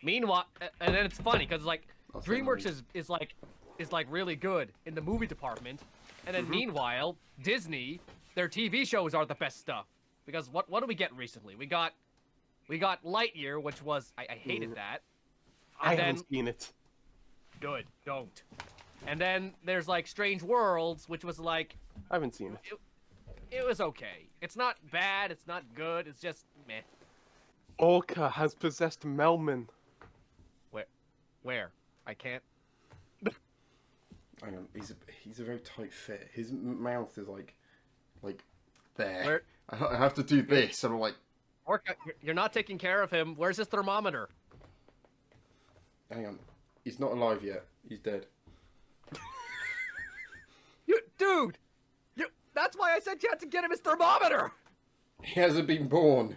[SPEAKER 2] Meanwhile, and then it's funny because like
[SPEAKER 3] That's
[SPEAKER 2] DreamWorks is like really good in the movie department, and then meanwhile Disney, their TV shows are the best stuff. Because what do we get recently? We got Lightyear, which was I hated that.
[SPEAKER 1] I haven't seen it.
[SPEAKER 2] Good, don't. And then there's like Strange Worlds, which was like
[SPEAKER 1] I haven't seen it.
[SPEAKER 2] it was okay. It's not bad, it's not good, it's just meh.
[SPEAKER 1] Orca has possessed Melman.
[SPEAKER 2] Where? I can't.
[SPEAKER 3] Hang on, he's a very tight fit. His mouth is like there.
[SPEAKER 2] Where?
[SPEAKER 3] I have to do this, and I'm like,
[SPEAKER 2] Orca, you're not taking care of him. Where's his thermometer?
[SPEAKER 3] hang on, he's not alive yet. He's dead.
[SPEAKER 2] Dude! That's why I said you had to get him his thermometer!
[SPEAKER 3] He hasn't been born.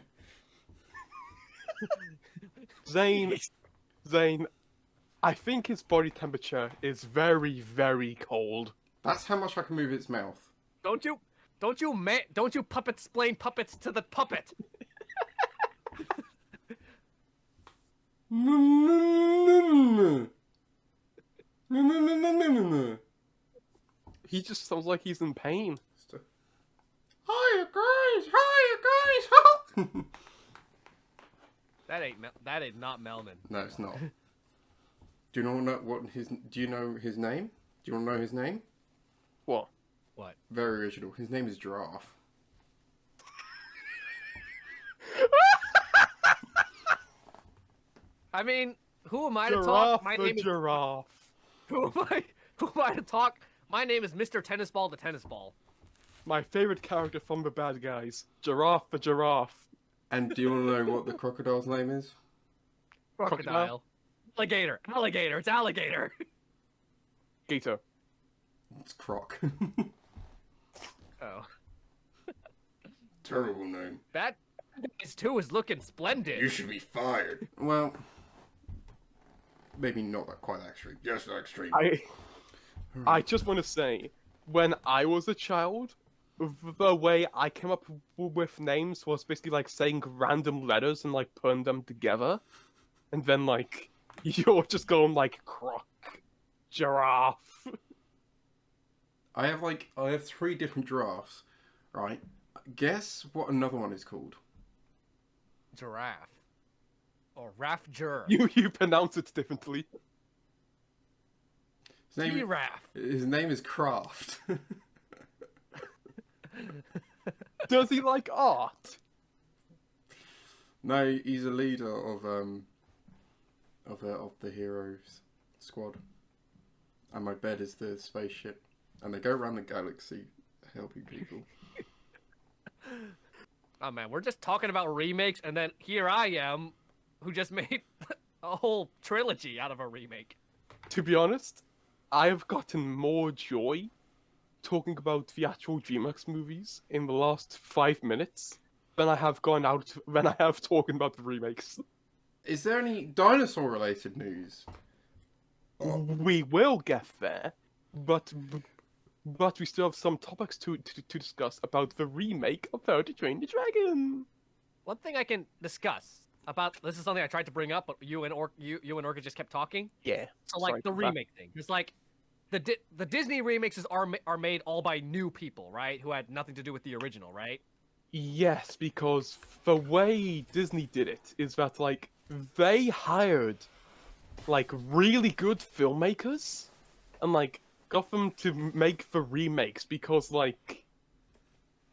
[SPEAKER 1] Zane, I think his body temperature is very, very cold.
[SPEAKER 3] That's how much I can move its mouth.
[SPEAKER 2] Don't you puppet explain puppets to the puppet?
[SPEAKER 1] He just sounds like he's in pain.
[SPEAKER 3] Hiya, guys! Hiya, Dinosaurs!
[SPEAKER 2] That ain't not Melman.
[SPEAKER 3] No, it's not. Do you know what his? Do you know his name? Do you want to know his name?
[SPEAKER 1] What?
[SPEAKER 2] What?
[SPEAKER 3] Very original. His name is Giraffe.
[SPEAKER 2] I mean, who am I to
[SPEAKER 1] Giraffe
[SPEAKER 2] talk? My
[SPEAKER 1] the
[SPEAKER 2] name is.
[SPEAKER 1] giraffe.
[SPEAKER 2] Who am I? Who am I to talk? My name is Mr. Tennis Ball the Tennis Ball.
[SPEAKER 1] My favorite character from the bad guys. Giraffe the giraffe.
[SPEAKER 3] And do you want to know what the crocodile's name is?
[SPEAKER 2] Crocodile. Alligator. Alligator. It's alligator.
[SPEAKER 1] Gator.
[SPEAKER 3] It's Croc.
[SPEAKER 2] Oh.
[SPEAKER 3] Terrible name.
[SPEAKER 2] That Guys 2 is looking splendid.
[SPEAKER 3] You should be fired. Well, maybe not that quite that extreme. Just that extreme.
[SPEAKER 1] I just want to say, when I was a child, the way I came up with names was basically like saying random letters and like putting them together, and then like you're just going like croc, giraffe.
[SPEAKER 3] I have 3 different giraffes, right? Guess what another one is called?
[SPEAKER 2] Giraffe. Or Rafjur.
[SPEAKER 1] You pronounce it differently.
[SPEAKER 2] Giraffe.
[SPEAKER 3] His name is Kraft.
[SPEAKER 1] Does he like art?
[SPEAKER 3] No, he's a leader of the heroes squad. And my bed is the spaceship. And they go around the galaxy helping people.
[SPEAKER 2] Oh man, we're just talking about remakes, and then here I am, who just made a whole trilogy out of a remake.
[SPEAKER 1] To be honest, I have gotten more joy talking about the actual DreamWorks movies in the last 5 minutes than I have talking about the remakes.
[SPEAKER 3] Is there any dinosaur related news?
[SPEAKER 1] We will get there, but we still have some topics to discuss about the remake of How to Train the Dragon.
[SPEAKER 2] One thing I can discuss about this is something I tried to bring up, but you and Orca just kept talking.
[SPEAKER 1] Yeah.
[SPEAKER 2] So like the remake thing, it's like the Disney remixes are made all by new people, right? Who had nothing to do with the original, right?
[SPEAKER 1] Yes, because the way Disney did it is that like they hired like really good filmmakers and like got them to make the remakes because like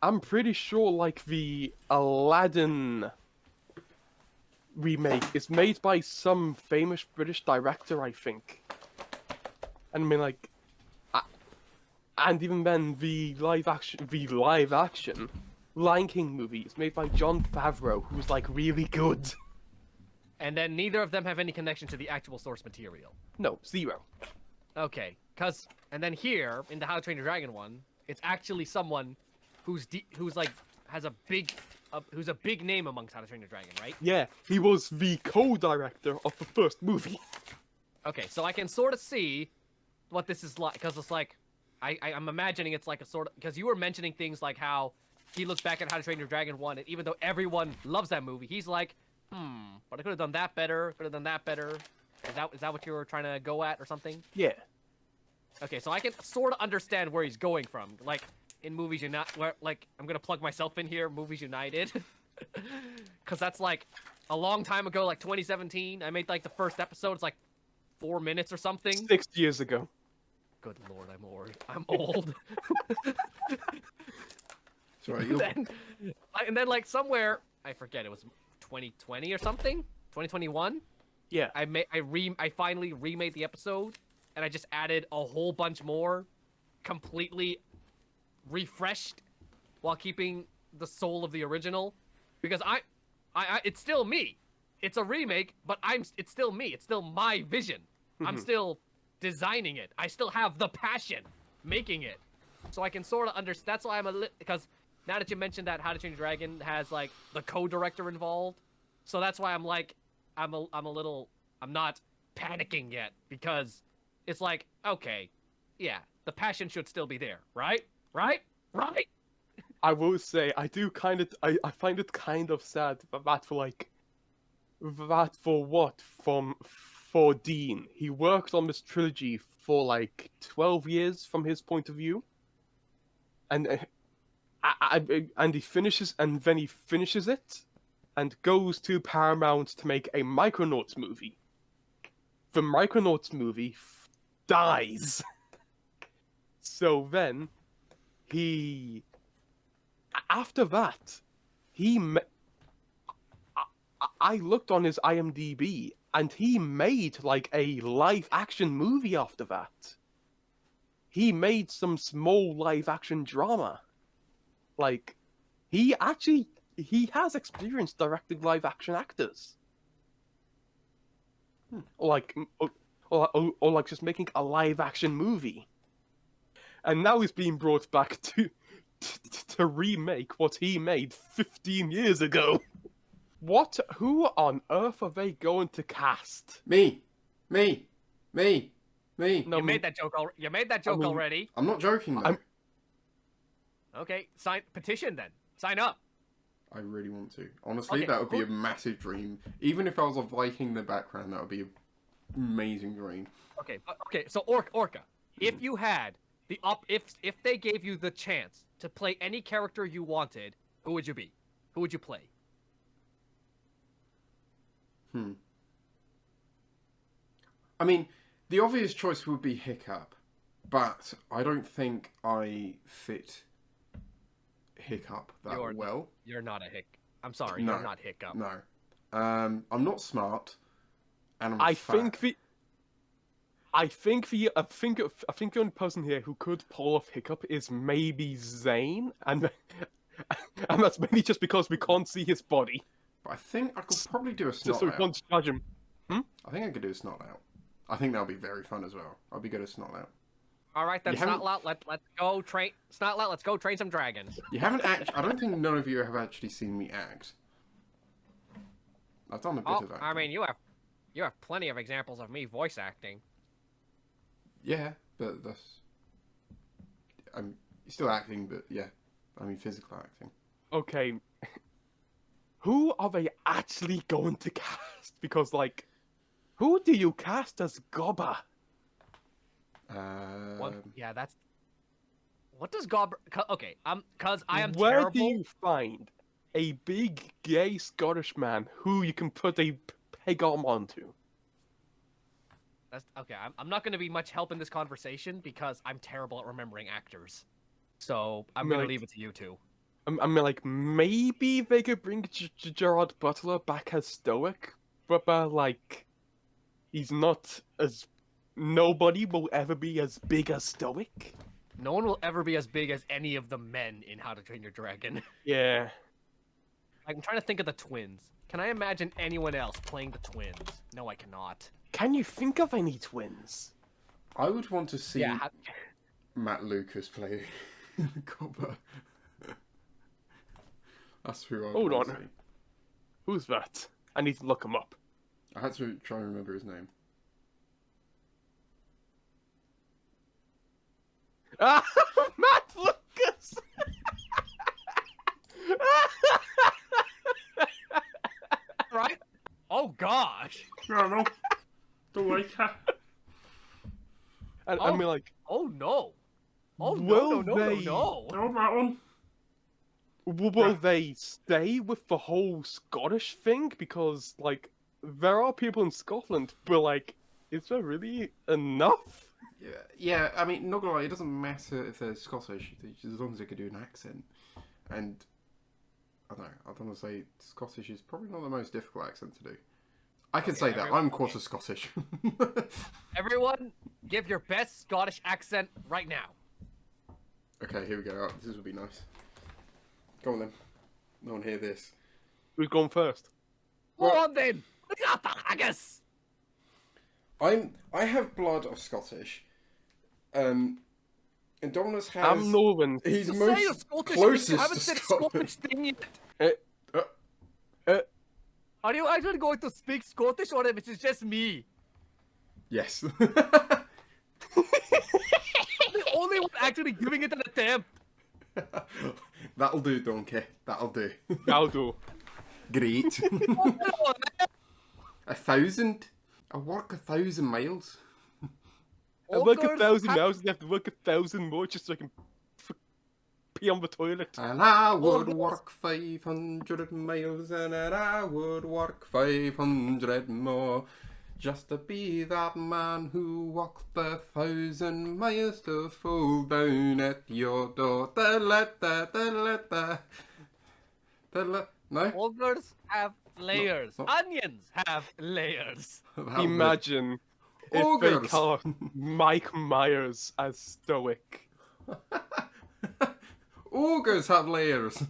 [SPEAKER 1] I'm pretty sure like the Aladdin remake is made by some famous British director, I think. And I mean like and even then the live action Lion King movie is made by Jon Favreau, who's like really good.
[SPEAKER 2] And then neither of them have any connection to the actual source material.
[SPEAKER 1] No, 0.
[SPEAKER 2] Okay, and then here in the How to Train Your Dragon one, it's actually someone who's like has a big who's a big name amongst How to Train Your Dragon, right?
[SPEAKER 1] Yeah, he was the co-director of the first movie.
[SPEAKER 2] Okay, so I can sort of see what this is like, because it's like I'm imagining it's like a sort of, because you were mentioning things like how he looks back at How to Train Your Dragon 1, and even though everyone loves that movie, he's like, but I could have done that better. Could have done that better. Is that what you were trying to go at or something?
[SPEAKER 1] Yeah.
[SPEAKER 2] Okay, so I can sort of understand where he's going from. Like in Movies United, where like I'm gonna plug myself in here. Movies United, because that's like a long time ago, like 2017. I made like the first episode. It's like 4 minutes or something.
[SPEAKER 1] 6 years ago.
[SPEAKER 2] Good lord, I'm old.
[SPEAKER 3] Sorry,
[SPEAKER 2] and then like somewhere I forget, it was 2020 or something, 2021.
[SPEAKER 1] Yeah.
[SPEAKER 2] I finally remade the episode, and I just added a whole bunch more, completely refreshed, while keeping the soul of the original, because I it's still me. It's a remake, but it's still me. It's still my vision. I'm still designing it. I still have the passion making it, so I can sort of understand. That's why because now that you mentioned that How to Train Your Dragon has like the co-director involved, so that's why I'm like, I'm not panicking yet, because it's like, okay, yeah, the passion should still be there, right?
[SPEAKER 1] I will say, I find it kind of sad for Dean. He worked on this trilogy for like 12 years from his point of view. And and he finishes, and then he finishes it, and goes to Paramount to make a Micronauts movie. The Micronauts movie dies. So then, after that, I looked on his IMDb, and he made like a live action movie after that. He made some small live action drama. Like, he has experience directing live action actors. Like, or like just making a live action movie. And now he's being brought back to remake what he made 15 years ago. Who on earth are they going to cast?
[SPEAKER 3] Me.
[SPEAKER 1] No,
[SPEAKER 2] You made that joke already.
[SPEAKER 3] I'm not joking though.
[SPEAKER 2] Okay, petition then. Sign up.
[SPEAKER 3] I really want to. Honestly,
[SPEAKER 2] Okay,
[SPEAKER 3] that would be
[SPEAKER 2] cool.
[SPEAKER 3] a massive dream. Even if I was a Viking in the background, that would be an amazing dream.
[SPEAKER 2] Okay, so Orca, if you had if they gave you the chance to play any character you wanted, who would you be? Who would you play?
[SPEAKER 3] I mean, the obvious choice would be Hiccup, but I don't think I fit Hiccup that well.
[SPEAKER 2] You're not a hick. I'm sorry,
[SPEAKER 3] No,
[SPEAKER 2] you're not Hiccup.
[SPEAKER 3] No. I'm not smart, and I'm
[SPEAKER 1] I
[SPEAKER 3] fat.
[SPEAKER 1] think the only person here who could pull off Hiccup is maybe Zane, and that's mainly just because we can't see his body.
[SPEAKER 3] But I think I could probably do a snot
[SPEAKER 1] So we
[SPEAKER 3] out.
[SPEAKER 1] can't judge him.
[SPEAKER 3] I think I could do a snot out. I think that'll be very fun as well. I'll be good at snot out.
[SPEAKER 2] All right, then
[SPEAKER 3] You haven't-
[SPEAKER 2] Snotlout, let's go train Snotlout. Let's go train some dragons.
[SPEAKER 3] You haven't actually. I don't think none of you have actually seen me act. I've done a bit of that.
[SPEAKER 2] I mean, you have plenty of examples of me voice acting.
[SPEAKER 3] Yeah, but that's. I'm still acting, but yeah, I mean physical acting.
[SPEAKER 1] Okay. Who are they actually going to cast? Because, like, who do you cast as Gobber?
[SPEAKER 2] Yeah, that's. What does Gob? Okay, cause I am
[SPEAKER 1] Where
[SPEAKER 2] terrible.
[SPEAKER 1] do you find a big gay Scottish man who you can put a peg arm onto?
[SPEAKER 2] That's okay. I'm not going to be much help in this conversation because I'm terrible at remembering actors. So I'm going to leave it to you two.
[SPEAKER 1] I mean, like, maybe they could bring Gerard Butler back as Stoic, but like, he's not as. Nobody will ever be as big as Stoic.
[SPEAKER 2] No one will ever be as big as any of the men in How to Train Your Dragon.
[SPEAKER 1] Yeah.
[SPEAKER 2] I'm trying to think of the twins. Can I imagine anyone else playing the twins? No, I cannot.
[SPEAKER 1] Can you think of any twins?
[SPEAKER 3] I would want to see
[SPEAKER 2] Yeah.
[SPEAKER 3] Matt Lucas play Copper. That's who I
[SPEAKER 1] Hold
[SPEAKER 3] want
[SPEAKER 1] on.
[SPEAKER 3] to see.
[SPEAKER 1] Who's that? I need to look him up.
[SPEAKER 3] I had to try and remember his name.
[SPEAKER 1] Ah, Matt Lucas!
[SPEAKER 2] Right? Oh gosh.
[SPEAKER 3] No. Don't like that.
[SPEAKER 1] And I mean, like,
[SPEAKER 2] Oh no. Oh
[SPEAKER 1] Will
[SPEAKER 2] no.
[SPEAKER 1] they-
[SPEAKER 3] No, that one.
[SPEAKER 1] will they stay with the whole Scottish thing? Because, like, there are people in Scotland, but, like, is there really enough?
[SPEAKER 3] Yeah, I mean, not gonna lie, it doesn't matter if they're Scottish, as long as they can do an accent. And, I don't know, I don't want to say Scottish is probably not the most difficult accent to do. I can say that, I'm quarter Scottish.
[SPEAKER 2] Everyone, give your best Scottish accent right now.
[SPEAKER 3] Okay, here we go, oh, this will be nice. Go on then. No one hear this.
[SPEAKER 1] Who's going first?
[SPEAKER 2] Go on then. We got the haggis.
[SPEAKER 3] I have blood of Scottish. And Dominus has...
[SPEAKER 1] I'm Northern.
[SPEAKER 3] He's
[SPEAKER 2] You say you're
[SPEAKER 3] most
[SPEAKER 2] Scottish,
[SPEAKER 3] closest
[SPEAKER 2] you haven't
[SPEAKER 3] to
[SPEAKER 2] said
[SPEAKER 3] Scotland.
[SPEAKER 2] Scottish thing yet. Are you actually going to speak Scottish or if it's just me?
[SPEAKER 3] Yes.
[SPEAKER 2] The only one actually giving it an attempt.
[SPEAKER 3] That'll do, Donkey. That'll do.
[SPEAKER 1] I'll do.
[SPEAKER 3] Great. 1,000? I work 1,000 miles.
[SPEAKER 1] I work 1,000 miles and I have to work 1,000 more just so I can pee on the toilet.
[SPEAKER 3] And I would
[SPEAKER 2] August.
[SPEAKER 3] walk 500 miles, and I would walk 500 more, just to be that man who walked 1,000 miles to fall down at your door. No?
[SPEAKER 2] Ogres have layers.
[SPEAKER 3] no.
[SPEAKER 2] Onions have layers.
[SPEAKER 1] Imagine if
[SPEAKER 3] Ogres.
[SPEAKER 1] they call Mike Myers as stoic.
[SPEAKER 3] Ogres have layers.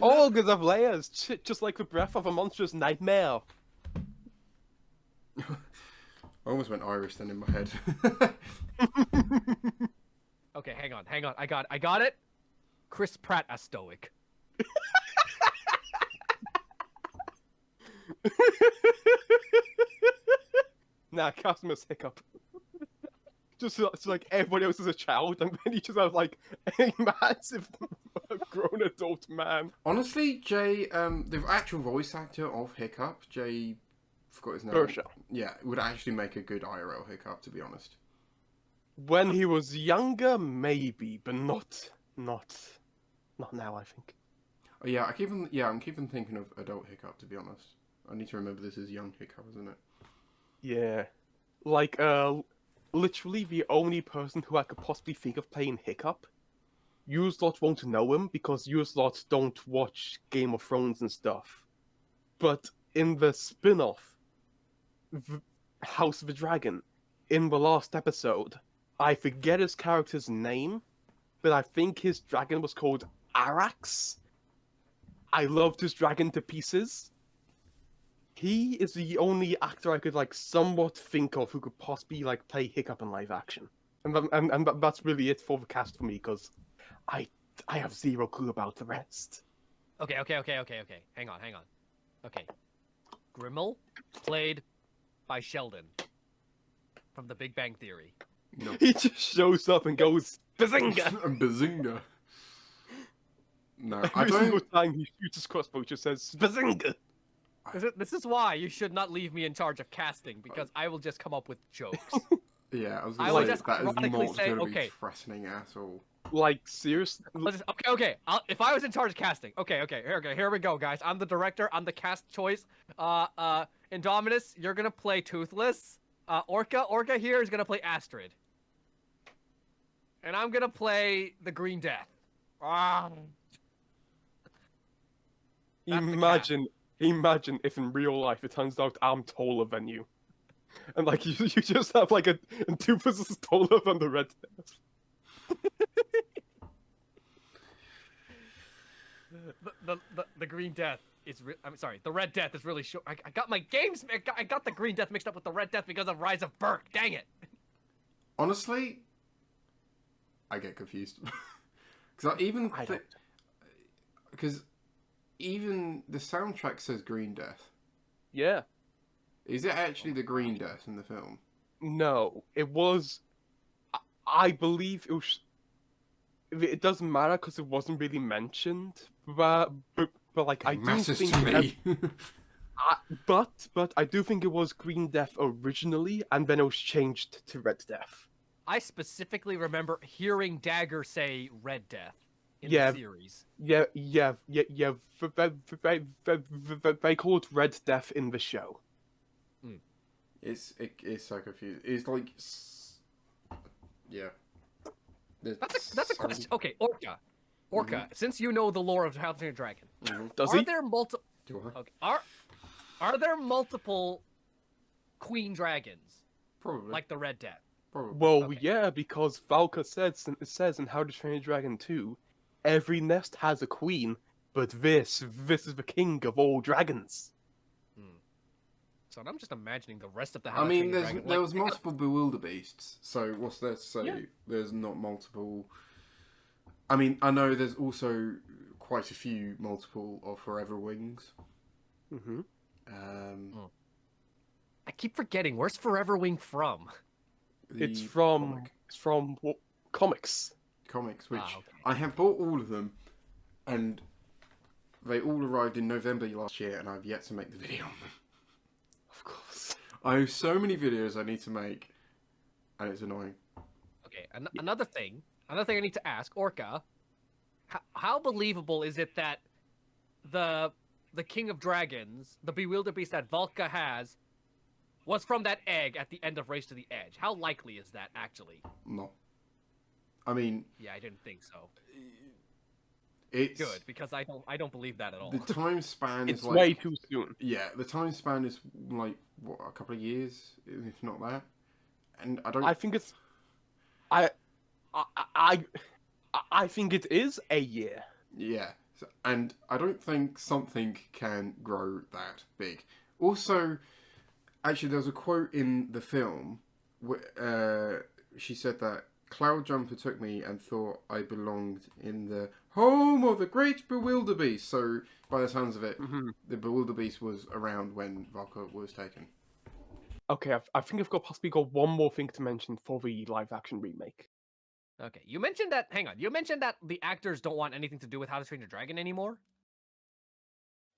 [SPEAKER 1] Ogres have layers, just like the breath of a monstrous nightmare.
[SPEAKER 3] I almost went Irish then in my head.
[SPEAKER 2] Okay, hang on. I got it. Chris Pratt as stoic.
[SPEAKER 1] Nah, Cosmos Hiccup. Just so, like everybody else is a child, and then you just have like a massive grown adult man.
[SPEAKER 3] Honestly, Jay, the actual voice actor of Hiccup, Jay, forgot his name.
[SPEAKER 1] Bersha.
[SPEAKER 3] Yeah, would actually make a good IRL Hiccup, to be honest.
[SPEAKER 1] When he was younger, maybe, but not now. I think.
[SPEAKER 3] Oh, yeah, I'm keeping thinking of adult Hiccup, to be honest. I need to remember this is young Hiccup, isn't it?
[SPEAKER 1] Yeah, like literally the only person who I could possibly think of playing Hiccup. You lot won't know him because you lot don't watch Game of Thrones and stuff. But in the spin-off, House of the Dragon, in the last episode, I forget his character's name, but I think his dragon was called Arax. I loved his dragon to pieces. He is the only actor I could like somewhat think of who could possibly like play Hiccup in live action, and that's really it for the cast for me because I have zero clue about the rest.
[SPEAKER 2] Okay. Hang on. Okay. Grimmel, played by Sheldon from The Big Bang Theory.
[SPEAKER 3] No.
[SPEAKER 1] He just shows up and goes Bazinga!
[SPEAKER 3] Bazinga. No, I
[SPEAKER 1] Every single
[SPEAKER 3] don't.
[SPEAKER 1] time he shoots his crossbow, it just says Bazinga!
[SPEAKER 2] This is why you should not leave me in charge of casting, because I will just come up with jokes.
[SPEAKER 3] Yeah, I was
[SPEAKER 2] I
[SPEAKER 3] gonna
[SPEAKER 2] would
[SPEAKER 3] say
[SPEAKER 2] just
[SPEAKER 3] that is
[SPEAKER 2] ironically
[SPEAKER 3] not
[SPEAKER 2] say,
[SPEAKER 3] going to
[SPEAKER 2] okay.
[SPEAKER 3] be threatening at all.
[SPEAKER 1] Like, seriously?
[SPEAKER 2] Okay. If I was in charge of casting, okay, here we go, guys. I'm the director. I'm the cast choice. Indominus, you're gonna play Toothless. Orca here is gonna play Astrid. And I'm gonna play the Green Death. That's the
[SPEAKER 1] Imagine if in real life it turns out I'm taller than you. And like, you just have like a Doofus is taller than the Red Death.
[SPEAKER 2] The Green Death is. I'm sorry. The Red Death is really short. I got my games. I got the Green Death mixed up with the Red Death because of Rise of Burke. Dang it.
[SPEAKER 3] Honestly, I get confused because because even the soundtrack says Green Death.
[SPEAKER 1] Yeah.
[SPEAKER 3] Is it actually the Green Death in the film?
[SPEAKER 1] No, it was. I believe it was. It doesn't matter because it wasn't really mentioned, but like I do
[SPEAKER 3] Matters
[SPEAKER 1] think.
[SPEAKER 3] to me.
[SPEAKER 1] But I do think it was Green Death originally, and then it was changed to Red Death.
[SPEAKER 2] I specifically remember hearing Dagger say Red Death in
[SPEAKER 1] Yeah.
[SPEAKER 2] the series.
[SPEAKER 1] Yeah. They call it Red Death in the show.
[SPEAKER 3] It's so confusing. It's like, yeah.
[SPEAKER 2] That's a question. Okay, Orca. Since you know the lore of How to Train Your Dragon,
[SPEAKER 1] Does
[SPEAKER 2] are
[SPEAKER 1] he?
[SPEAKER 2] there multiple?
[SPEAKER 3] Do I?
[SPEAKER 2] Okay, are there multiple queen dragons
[SPEAKER 3] Probably.
[SPEAKER 2] like the Red Death?
[SPEAKER 3] Probably.
[SPEAKER 1] Well,
[SPEAKER 2] Okay.
[SPEAKER 1] yeah, because Valka says in How to Train Your Dragon 2, every nest has a queen, but this is the king of all dragons.
[SPEAKER 2] So I'm just imagining the rest of the.
[SPEAKER 3] I
[SPEAKER 2] How to
[SPEAKER 3] mean,
[SPEAKER 2] Train Your Dragon,
[SPEAKER 3] there
[SPEAKER 2] like,
[SPEAKER 3] was multiple bewilder beasts. So what's there to say?
[SPEAKER 1] Yeah.
[SPEAKER 3] There's not multiple. I mean, I know there's also quite a few multiple of Forever Wings.
[SPEAKER 1] Mm-hmm.
[SPEAKER 2] I keep forgetting. Where's Forever Wing from?
[SPEAKER 1] It's
[SPEAKER 3] the
[SPEAKER 1] from comics.
[SPEAKER 3] comics, which
[SPEAKER 2] okay.
[SPEAKER 3] I have bought all of them, and they all arrived in November last year, and I've yet to make the video on them.
[SPEAKER 1] Of course.
[SPEAKER 3] I have so many videos I need to make, and it's annoying.
[SPEAKER 2] Okay, another thing I need to ask, Orca, how believable is it that the King of Dragons, the Bewilderbeast that Valka has, was from that egg at the end of Race to the Edge? How likely is that actually?
[SPEAKER 3] No. I mean,
[SPEAKER 2] Yeah, I didn't think so.
[SPEAKER 3] it's
[SPEAKER 2] Good, because I don't believe that at all.
[SPEAKER 3] the time span
[SPEAKER 1] It's
[SPEAKER 3] is like
[SPEAKER 1] way too soon.
[SPEAKER 3] yeah, the time span is like what, a couple of years, if not that. And I don't.
[SPEAKER 1] I think it's. I. I. I, I think it is a year.
[SPEAKER 3] Yeah, and I don't think something can grow that big. Also, actually, there was a quote in the film where she said that Cloud Jumper took me and thought I belonged in the home of the great Bewilderbeast. So, by the sounds of it, the Bewilderbeast was around when Valka was taken.
[SPEAKER 1] Okay, I think I've possibly got one more thing to mention for the live action remake.
[SPEAKER 2] Okay, you mentioned that. Hang on, you mentioned that the actors don't want anything to do with How to Train Your Dragon anymore.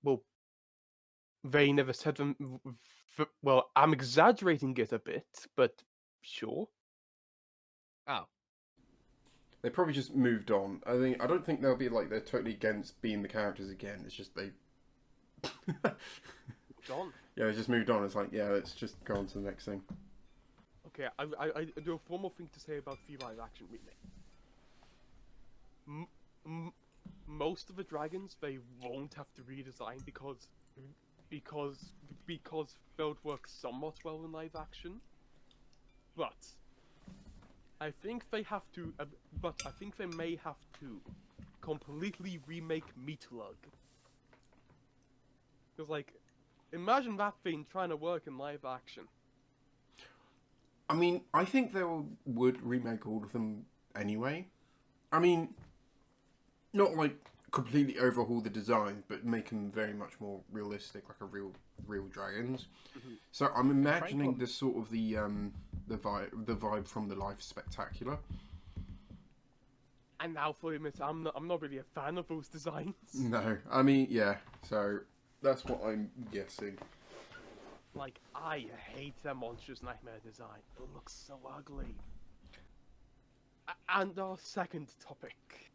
[SPEAKER 1] Well, they never said them. Well, I'm exaggerating it a bit, but sure.
[SPEAKER 2] Oh,
[SPEAKER 3] They probably just moved on. I don't think they'll be like they're totally against being the characters again. It's just they.
[SPEAKER 1] John.
[SPEAKER 3] Yeah, they just moved on. It's like, yeah, let's just go on to the next thing.
[SPEAKER 1] Okay, I do have one more thing to say about the live action remake. Most of the dragons they won't have to redesign because they'll work somewhat well in live action. But I think they have to. But I think they may have to completely remake Meatlug. Because like, imagine that thing trying to work in live action.
[SPEAKER 3] I mean, I think they would remake all of them anyway. I mean, not like completely overhaul the design, but make them very much more realistic, like a real dragons. So I'm imagining this sort of the vibe from the Life Spectacular.
[SPEAKER 1] And now, for admit, I'm not really a fan of those designs.
[SPEAKER 3] No, I mean, yeah. So that's what I'm guessing.
[SPEAKER 1] Like, I hate their Monstrous Nightmare design. It looks so ugly. And our second topic.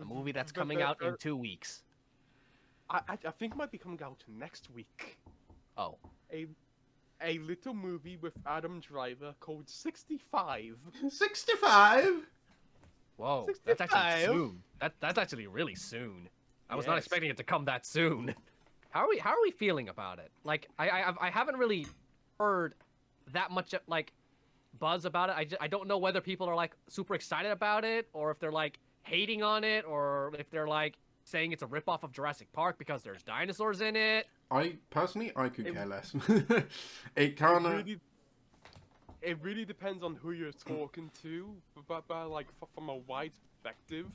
[SPEAKER 2] a movie that's coming out in 2 weeks.
[SPEAKER 1] I think it might be coming out next week.
[SPEAKER 2] Oh.
[SPEAKER 1] A little movie with Adam Driver called 65.
[SPEAKER 3] 65.
[SPEAKER 2] Whoa,
[SPEAKER 1] 65.
[SPEAKER 2] that's actually soon. That's actually really soon. I was not
[SPEAKER 1] Yes.
[SPEAKER 2] expecting it to come that soon. How are we feeling about it? Like I haven't really heard that much like buzz about it. I don't know whether people are like super excited about it or if they're like hating on it or if they're like saying it's a ripoff of Jurassic Park because there's dinosaurs in it.
[SPEAKER 3] I could care less. It kind of.
[SPEAKER 1] It really depends on who you're talking to, but like from a wide perspective,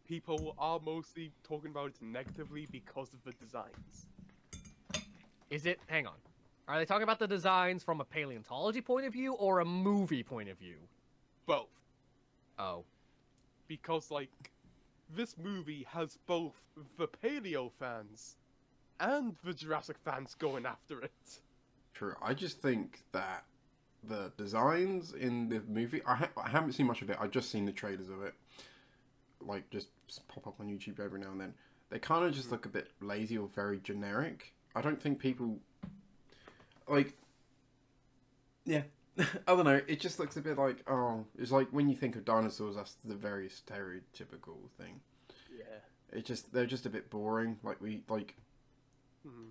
[SPEAKER 1] people are mostly talking about it negatively because of the designs.
[SPEAKER 2] Is it? Hang on. Are they talking about the designs from a paleontology point of view or a movie point of view?
[SPEAKER 1] Both.
[SPEAKER 2] Oh.
[SPEAKER 1] Because, like, this movie has both the paleo fans and the Jurassic fans going after it.
[SPEAKER 3] True. I just think that the designs in the movie, I haven't seen much of it. I've just seen the trailers of it. Like, just pop up on YouTube every now and then. They kind of just look a bit lazy or very generic. I don't think people... Like... Yeah. I don't know. It just looks a bit like, oh... It's like when you think of dinosaurs, that's the very stereotypical thing.
[SPEAKER 1] Yeah.
[SPEAKER 3] They're just a bit boring.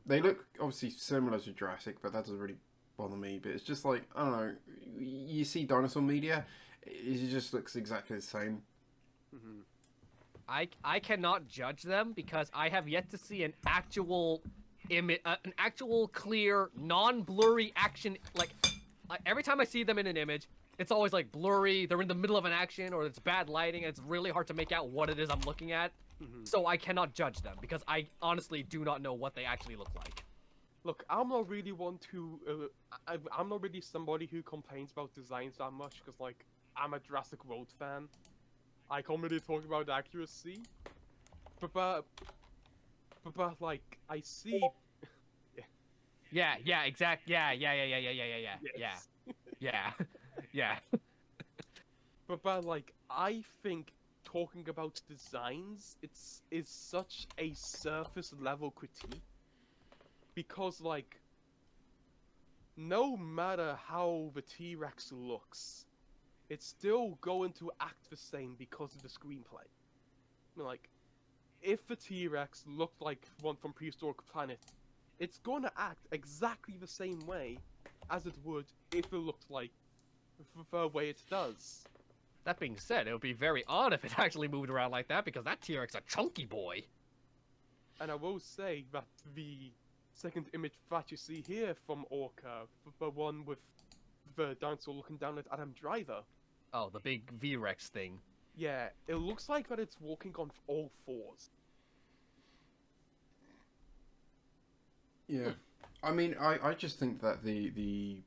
[SPEAKER 3] They look obviously similar to Jurassic, but that doesn't really bother me. But it's just like, I don't know, you see dinosaur media, it just looks exactly the same.
[SPEAKER 2] I cannot judge them because I have yet to see an actual image, an actual clear, non-blurry action. Like every time I see them in an image, it's always like blurry. They're in the middle of an action, or it's bad lighting, and it's really hard to make out what it is I'm looking at. So I cannot judge them because I honestly do not know what they actually look like.
[SPEAKER 1] Look, I'm not really one to... I'm not really somebody who complains about designs that much, because, like, I'm a Jurassic World fan. I can't really talk about accuracy. But like, I see...
[SPEAKER 2] Yeah, exact. Yeah.
[SPEAKER 1] Yes.
[SPEAKER 2] Yeah.
[SPEAKER 1] but like I think talking about designs, is such a surface level critique because like no matter how the T-Rex looks, it's still going to act the same because of the screenplay. I mean, like, if the T-Rex looked like one from Prehistoric Planet, it's going to act exactly the same way as it would if it looked like the way it does.
[SPEAKER 2] That being said, it would be very odd if it actually moved around like that because that T-Rex a chunky boy.
[SPEAKER 1] And I will say that the second image that you see here from Orca, the one with the dinosaur looking down at Adam Driver,
[SPEAKER 2] Oh, the big V-Rex thing.
[SPEAKER 1] yeah, it looks like that it's walking on all fours.
[SPEAKER 3] Yeah. I mean, I just think that the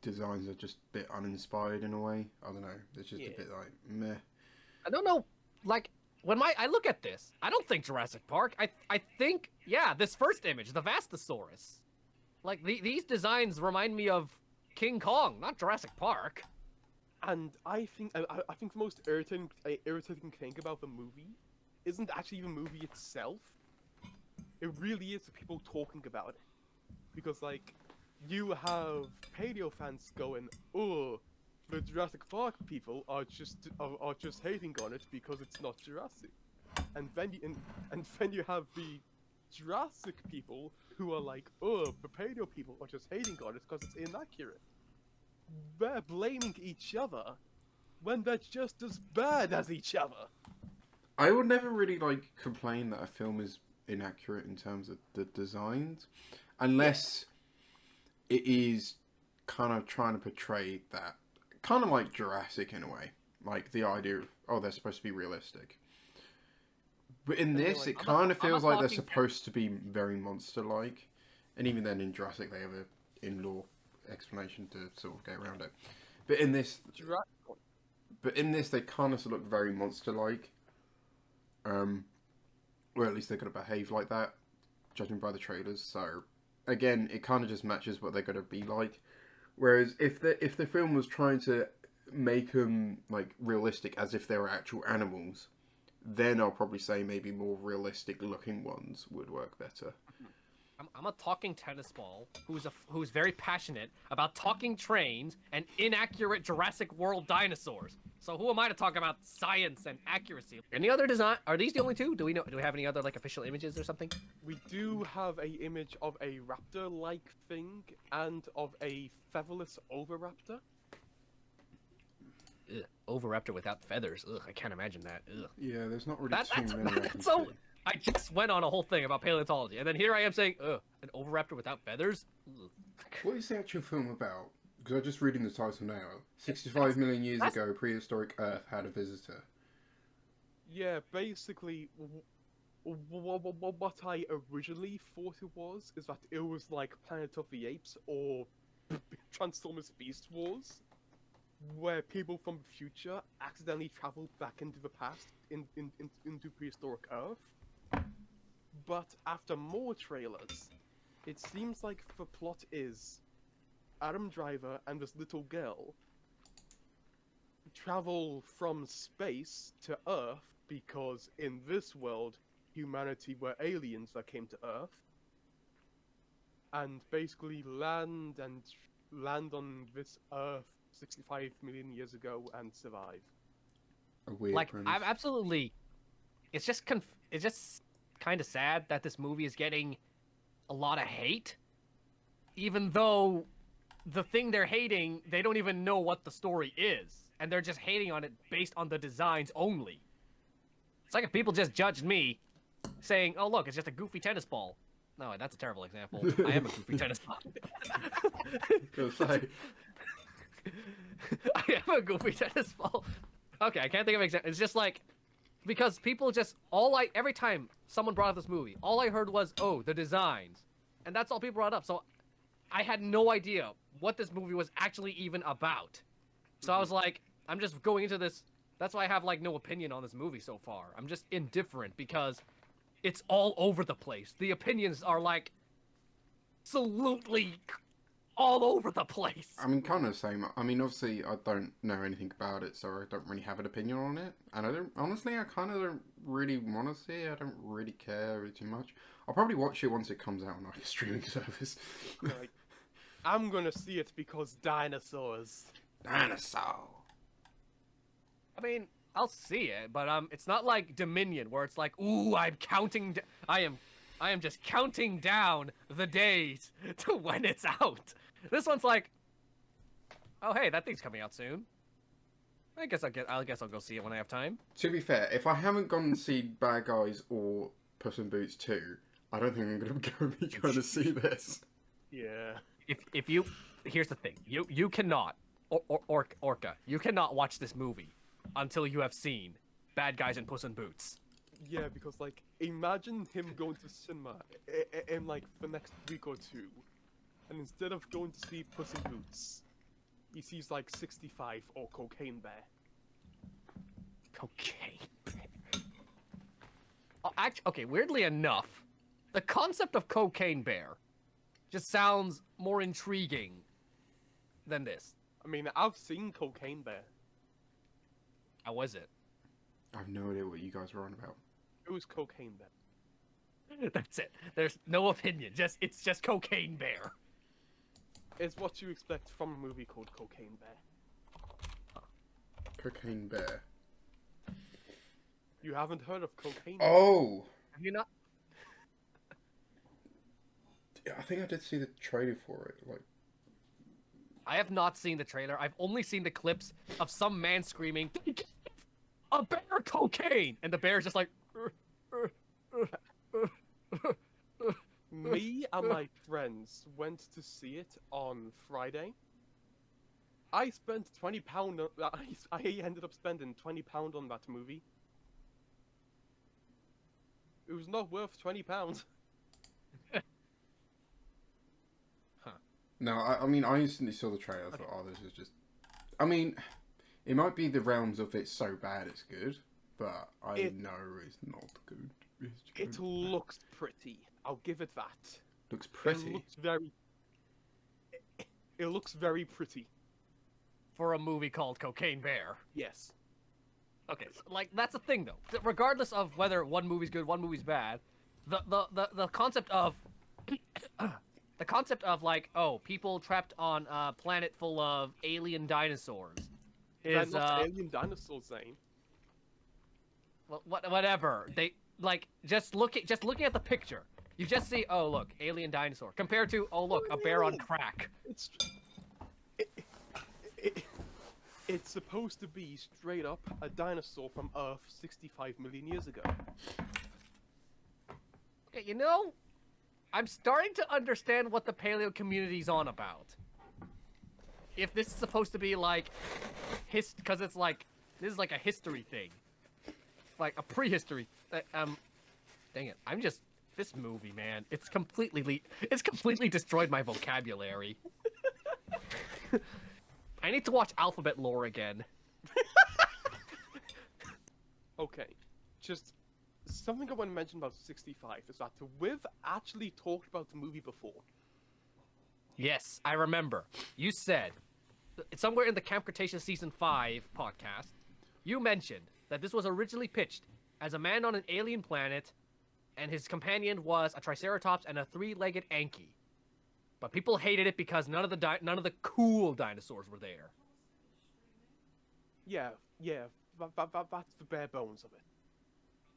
[SPEAKER 3] designs are just a bit uninspired in a way. I don't know. It's just a
[SPEAKER 1] Yeah.
[SPEAKER 3] bit like meh.
[SPEAKER 2] I don't know, like, when I look at this, I don't think Jurassic Park. I think, yeah, this first image, the Vastosaurus. Like, these designs remind me of King Kong, not Jurassic Park.
[SPEAKER 1] And I think the most irritating thing about the movie isn't actually the movie itself. It really is the people talking about it, because like you have paleo fans going, "Oh, the Jurassic Park people are just hating on it because it's not Jurassic," and then you have the Jurassic people who are like, "Oh, the paleo people are just hating on it because it's inaccurate." They're blaming each other when they're just as bad as each other.
[SPEAKER 3] I would never really like complain that a film is inaccurate in terms of the designs, unless it is kind of trying to portray that, kind of like Jurassic in a way, like the idea of, oh, they're supposed to be realistic. But in this, it kind of feels like they're supposed to be very monster-like, and even then in Jurassic they have a in-law explanation to sort of get around it. But in this, they kind of look very monster-like. Or at least they're going to behave like that, judging by the trailers. So, again, it kind of just matches what they're going to be like. Whereas if the film was trying to make them like realistic, as if they were actual animals, then I'll probably say maybe more realistic-looking ones would work better.
[SPEAKER 2] I'm a talking tennis ball who's very passionate about talking trains and inaccurate Jurassic World dinosaurs. So who am I to talk about science and accuracy? Any other design? Are these the only two? Do we have any other like official images or something?
[SPEAKER 1] We do have a image of a raptor-like thing and of a featherless oviraptor.
[SPEAKER 2] Ugh, Oviraptor without feathers. Ugh, I can't imagine that. Ugh.
[SPEAKER 3] Yeah, there's not really too many.
[SPEAKER 2] That's so. I just went on a whole thing about paleontology, and then here I am saying, ugh, an oviraptor without feathers? Ugh.
[SPEAKER 3] What is the actual film about? Because I'm just reading the title now. 65 million years ago, prehistoric Earth had a visitor.
[SPEAKER 1] Yeah, basically, what I originally thought it was is that it was like Planet of the Apes or Transformers Beast Wars, where people from the future accidentally traveled back into the past, into prehistoric Earth. But after more trailers, it seems like the plot is Adam Driver and this little girl travel from space to Earth because in this world, humanity were aliens that came to Earth, and basically land on this Earth 65 million years ago and survive.
[SPEAKER 3] A weird
[SPEAKER 2] Like,
[SPEAKER 3] premise.
[SPEAKER 2] I'm absolutely. It's just kind of sad that this movie is getting a lot of hate, even though the thing they're hating, they don't even know what the story is, and they're just hating on it based on the designs only. It's like if people just judged me, saying, "Oh, look, it's just a goofy tennis ball." No, that's a terrible example. I am a goofy tennis ball. I am a goofy tennis ball. Okay, I can't think of an example. It's just like, because people just, every time someone brought up this movie, all I heard was, oh, the designs. And that's all people brought up. So I had no idea what this movie was actually even about. So I was like, I'm just going into this. That's why I have like no opinion on this movie so far. I'm just indifferent because it's all over the place. The opinions are like absolutely all over the place.
[SPEAKER 3] I mean, kind of the same. I mean, obviously, I don't know anything about it, so I don't really have an opinion on it. And I don't, honestly, I kind of don't really want to see it. I don't really care really too much. I'll probably watch it once it comes out on like a streaming service.
[SPEAKER 1] Like, I'm gonna see it because dinosaurs.
[SPEAKER 3] Dinosaur.
[SPEAKER 2] I mean, I'll see it, but it's not like Dominion where it's like, ooh, I'm counting. I am just counting down the days to when it's out. This one's like, oh hey, that thing's coming out soon. I guess I'll go see it when I have time.
[SPEAKER 3] To be fair, if I haven't gone and seen Bad Guys or Puss in Boots 2, I don't think I'm gonna be going to see this.
[SPEAKER 1] Yeah.
[SPEAKER 2] If you, here's the thing, you cannot, Orca, you cannot watch this movie until you have seen Bad Guys and Puss in Boots.
[SPEAKER 1] Yeah, because like, imagine him going to cinema in like the next week or two, and instead of going to see Puss in Boots, he sees like 65 or Cocaine Bear.
[SPEAKER 2] Cocaine Bear. Oh, okay, weirdly enough, the concept of Cocaine Bear just sounds more intriguing than this.
[SPEAKER 1] I mean, I've seen Cocaine Bear.
[SPEAKER 2] How was it?
[SPEAKER 3] I have no idea what you guys were on about.
[SPEAKER 1] It was Cocaine Bear.
[SPEAKER 2] That's it. There's no opinion. It's just Cocaine Bear.
[SPEAKER 1] It's what you expect from a movie called Cocaine Bear.
[SPEAKER 3] Cocaine Bear.
[SPEAKER 1] You haven't heard of Cocaine Bear?
[SPEAKER 3] Oh!
[SPEAKER 2] Have you not?
[SPEAKER 3] Yeah, I think I did see the trailer for it. Like,
[SPEAKER 2] I have not seen the trailer. I've only seen the clips of some man screaming, "A bear cocaine!" And the bear's just like,
[SPEAKER 1] Me and my friends went to see it on Friday. I spent £20. I ended up spending £20 on that movie. It was not worth £20.
[SPEAKER 3] no, I mean, I instantly saw the trailer. I thought, oh, this is just. I mean, it might be the realms of it's so bad it's good, but I know it's not good.
[SPEAKER 1] It looks pretty. I'll give it that.
[SPEAKER 3] Looks pretty.
[SPEAKER 1] It looks very pretty.
[SPEAKER 2] for a movie called Cocaine Bear.
[SPEAKER 1] Yes.
[SPEAKER 2] Okay, so, like, that's the thing, though. Regardless of whether one movie's good, one movie's bad, the concept of the concept of, like, oh, people trapped on a planet full of alien dinosaurs is
[SPEAKER 1] They're not alien dinosaurs, Zane.
[SPEAKER 2] well, whatever. They like just looking at the picture. You just see, oh look, alien dinosaur, compared to, oh look, a bear on crack.
[SPEAKER 1] It's supposed to be straight up a dinosaur from Earth 65 million years ago.
[SPEAKER 2] Okay, you know, I'm starting to understand what the paleo community's on about. If this is supposed to be like, because it's like, this is like a history thing, like a prehistory. Dang it, this movie, man, it's completely destroyed my vocabulary. I need to watch Alphabet Lore again.
[SPEAKER 1] Okay, just something I want to mention about 65 is that we've actually talked about the movie before.
[SPEAKER 2] Yes, I remember. You said, somewhere in the Camp Cretaceous Season 5 podcast, you mentioned that this was originally pitched as a man on an alien planet, and his companion was a Triceratops and a three-legged Anki. But people hated it because none of the cool dinosaurs were there.
[SPEAKER 1] Yeah, that's the bare bones of it.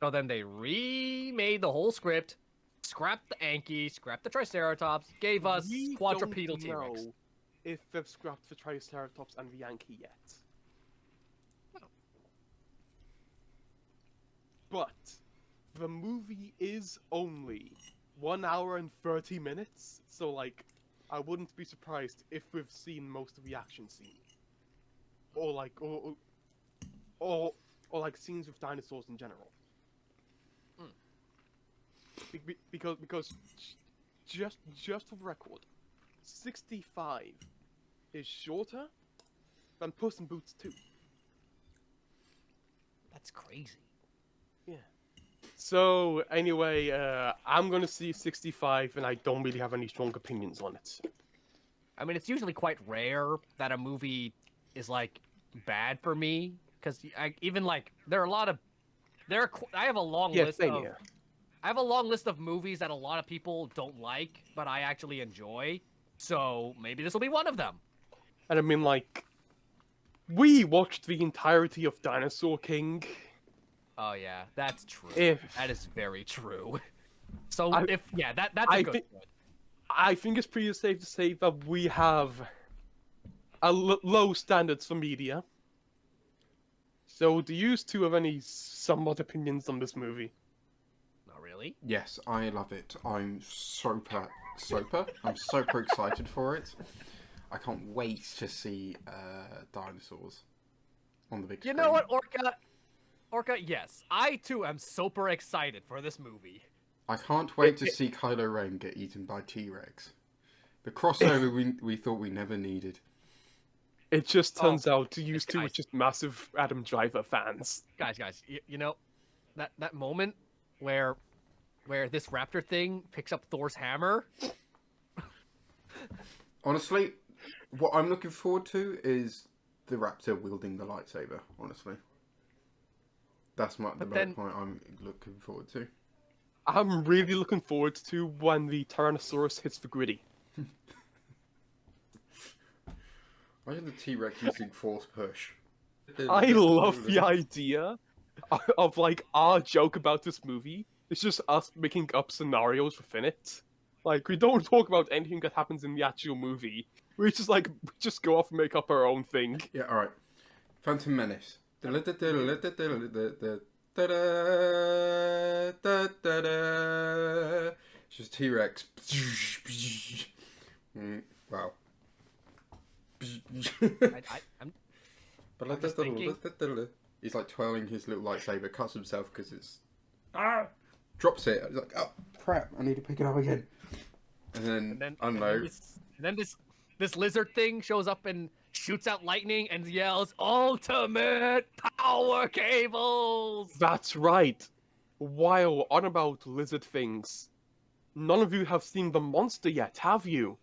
[SPEAKER 2] So then they remade the whole script, scrapped the Anki, scrapped the Triceratops, gave us
[SPEAKER 1] We
[SPEAKER 2] quadrupedal
[SPEAKER 1] don't
[SPEAKER 2] T-Rex.
[SPEAKER 1] know if they've scrapped the Triceratops and the Yankee yet. But the movie is only 1 hour and 30 minutes, so like, I wouldn't be surprised if we've seen most of the action scene, or like, or like scenes with dinosaurs in general. Because just for the record, 65 is shorter than Puss in Boots 2.
[SPEAKER 2] That's crazy.
[SPEAKER 1] Yeah. So anyway, I'm gonna see 65, and I don't really have any strong opinions on it.
[SPEAKER 2] I mean, it's usually quite rare that a movie is like bad for me because even like there are a lot of I have a long
[SPEAKER 1] Yeah,
[SPEAKER 2] list
[SPEAKER 1] same
[SPEAKER 2] of
[SPEAKER 1] here.
[SPEAKER 2] I have a long list of movies that a lot of people don't like, but I actually enjoy. So maybe this will be one of them.
[SPEAKER 1] And I mean, like, we watched the entirety of Dinosaur King.
[SPEAKER 2] Oh yeah, that's true.
[SPEAKER 1] If
[SPEAKER 2] That is very true. So
[SPEAKER 1] I-
[SPEAKER 2] that's
[SPEAKER 1] I
[SPEAKER 2] a good
[SPEAKER 1] think-
[SPEAKER 2] one.
[SPEAKER 1] I think it's pretty safe to say that we have low standards for media. So, do you two have any somewhat opinions on this movie?
[SPEAKER 2] Not really.
[SPEAKER 3] Yes, I love it. I'm super excited for it. I can't wait to see dinosaurs on the big
[SPEAKER 2] You
[SPEAKER 3] screen.
[SPEAKER 2] know what, Orca? Yes, I too am super excited for this movie.
[SPEAKER 3] I can't wait to see Kylo Ren get eaten by T-Rex. The crossover we thought we never needed.
[SPEAKER 1] It just turns out you two are
[SPEAKER 2] guys.
[SPEAKER 1] just massive Adam Driver fans.
[SPEAKER 2] Guys, you know that moment where this raptor thing picks up Thor's hammer.
[SPEAKER 3] Honestly, what I'm looking forward to is the raptor wielding the lightsaber. Honestly, that's the point I'm looking forward to.
[SPEAKER 1] I'm really looking forward to when the Tyrannosaurus hits the gritty.
[SPEAKER 3] Imagine the T-Rex using force push.
[SPEAKER 1] I love the idea of like our joke about this movie. It's just us making up scenarios within it. Like we don't talk about anything that happens in the actual movie. We just go off and make up our own thing.
[SPEAKER 3] Yeah, alright. Phantom Menace. It's just T-Rex. Wow.
[SPEAKER 2] I'm just thinking.
[SPEAKER 3] He's like twirling his little lightsaber, cuts himself because it's drops it. He's like, oh crap! I need to pick it up again. And then I don't know.
[SPEAKER 2] And then this lizard thing shows up and shoots out lightning and yells, "Ultimate power cables!"
[SPEAKER 1] That's right. While on about lizard things, none of you have seen the monster yet, have you?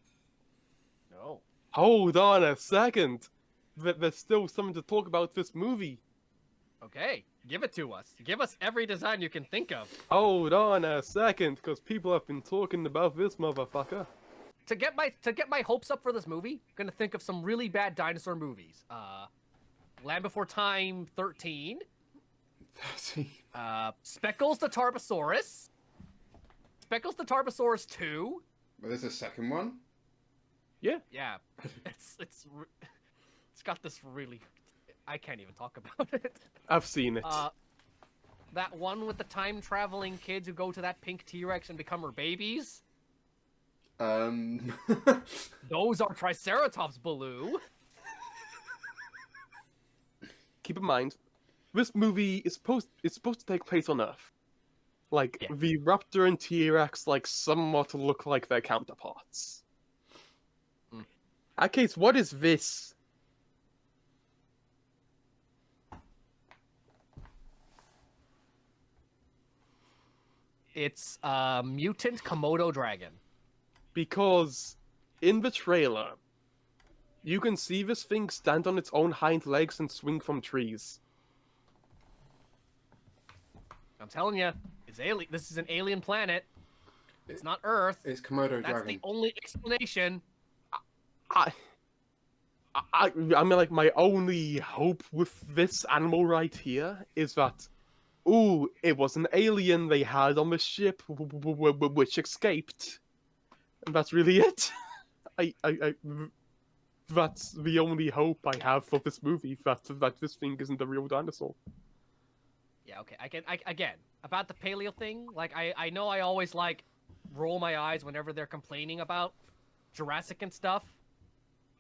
[SPEAKER 2] No.
[SPEAKER 1] Hold on a second. There's still something to talk about this movie.
[SPEAKER 2] Okay, give it to us. Give us every design you can think of.
[SPEAKER 1] Hold on a second, because people have been talking about this motherfucker.
[SPEAKER 2] To get my hopes up for this movie, I'm gonna think of some really bad dinosaur movies. Land Before Time 13. Speckles the Tarbosaurus. Speckles the Tarbosaurus 2.
[SPEAKER 3] But there's a second one.
[SPEAKER 1] Yeah.
[SPEAKER 2] Yeah, it's got this really. I can't even talk about it.
[SPEAKER 1] I've seen it.
[SPEAKER 2] That one with the time traveling kids who go to that pink T-Rex and become her babies. Those are Triceratops, Baloo.
[SPEAKER 1] Keep in mind, this movie is supposed to take place on Earth. Like
[SPEAKER 2] Yeah.
[SPEAKER 1] the Raptor and T-Rex, like somewhat look like their counterparts.
[SPEAKER 2] Mm.
[SPEAKER 1] In that case, what is this?
[SPEAKER 2] It's a mutant Komodo dragon.
[SPEAKER 1] Because in the trailer, you can see this thing stand on its own hind legs and swing from trees.
[SPEAKER 2] I'm telling you, it's alien. This is an alien planet. It's not Earth.
[SPEAKER 3] It's Komodo
[SPEAKER 2] That's
[SPEAKER 3] dragon.
[SPEAKER 2] the only explanation.
[SPEAKER 1] I mean, like, my only hope with this animal right here is that, ooh, it was an alien they had on the ship, which escaped. And that's really it. That's the only hope I have for this movie, that this thing isn't a real dinosaur.
[SPEAKER 2] Yeah, okay. Again, about the paleo thing, like, I know I always, like, roll my eyes whenever they're complaining about Jurassic and stuff.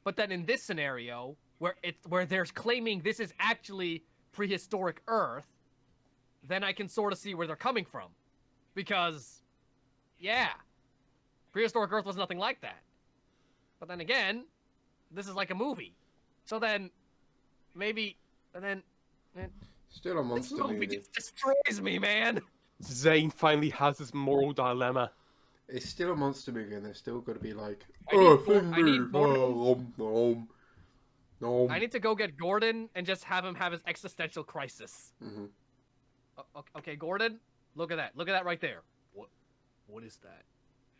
[SPEAKER 2] But then in this scenario, where they're claiming this is actually prehistoric Earth, then I can sort of see where they're coming from. Because, yeah, prehistoric Earth was nothing like that. But then again, this is like a movie. So then, maybe, and then
[SPEAKER 3] Still a
[SPEAKER 2] this
[SPEAKER 3] monster
[SPEAKER 2] movie
[SPEAKER 3] movie.
[SPEAKER 2] just destroys me, man.
[SPEAKER 1] Zane finally has his moral dilemma.
[SPEAKER 3] It's still a monster movie, and they're still got to be like,
[SPEAKER 2] I need Gordon.
[SPEAKER 3] Nom.
[SPEAKER 2] I need to go get Gordon and just have him have his existential crisis.
[SPEAKER 3] Mm-hmm.
[SPEAKER 2] Okay, Gordon, look at that. Look at that right there. What is that?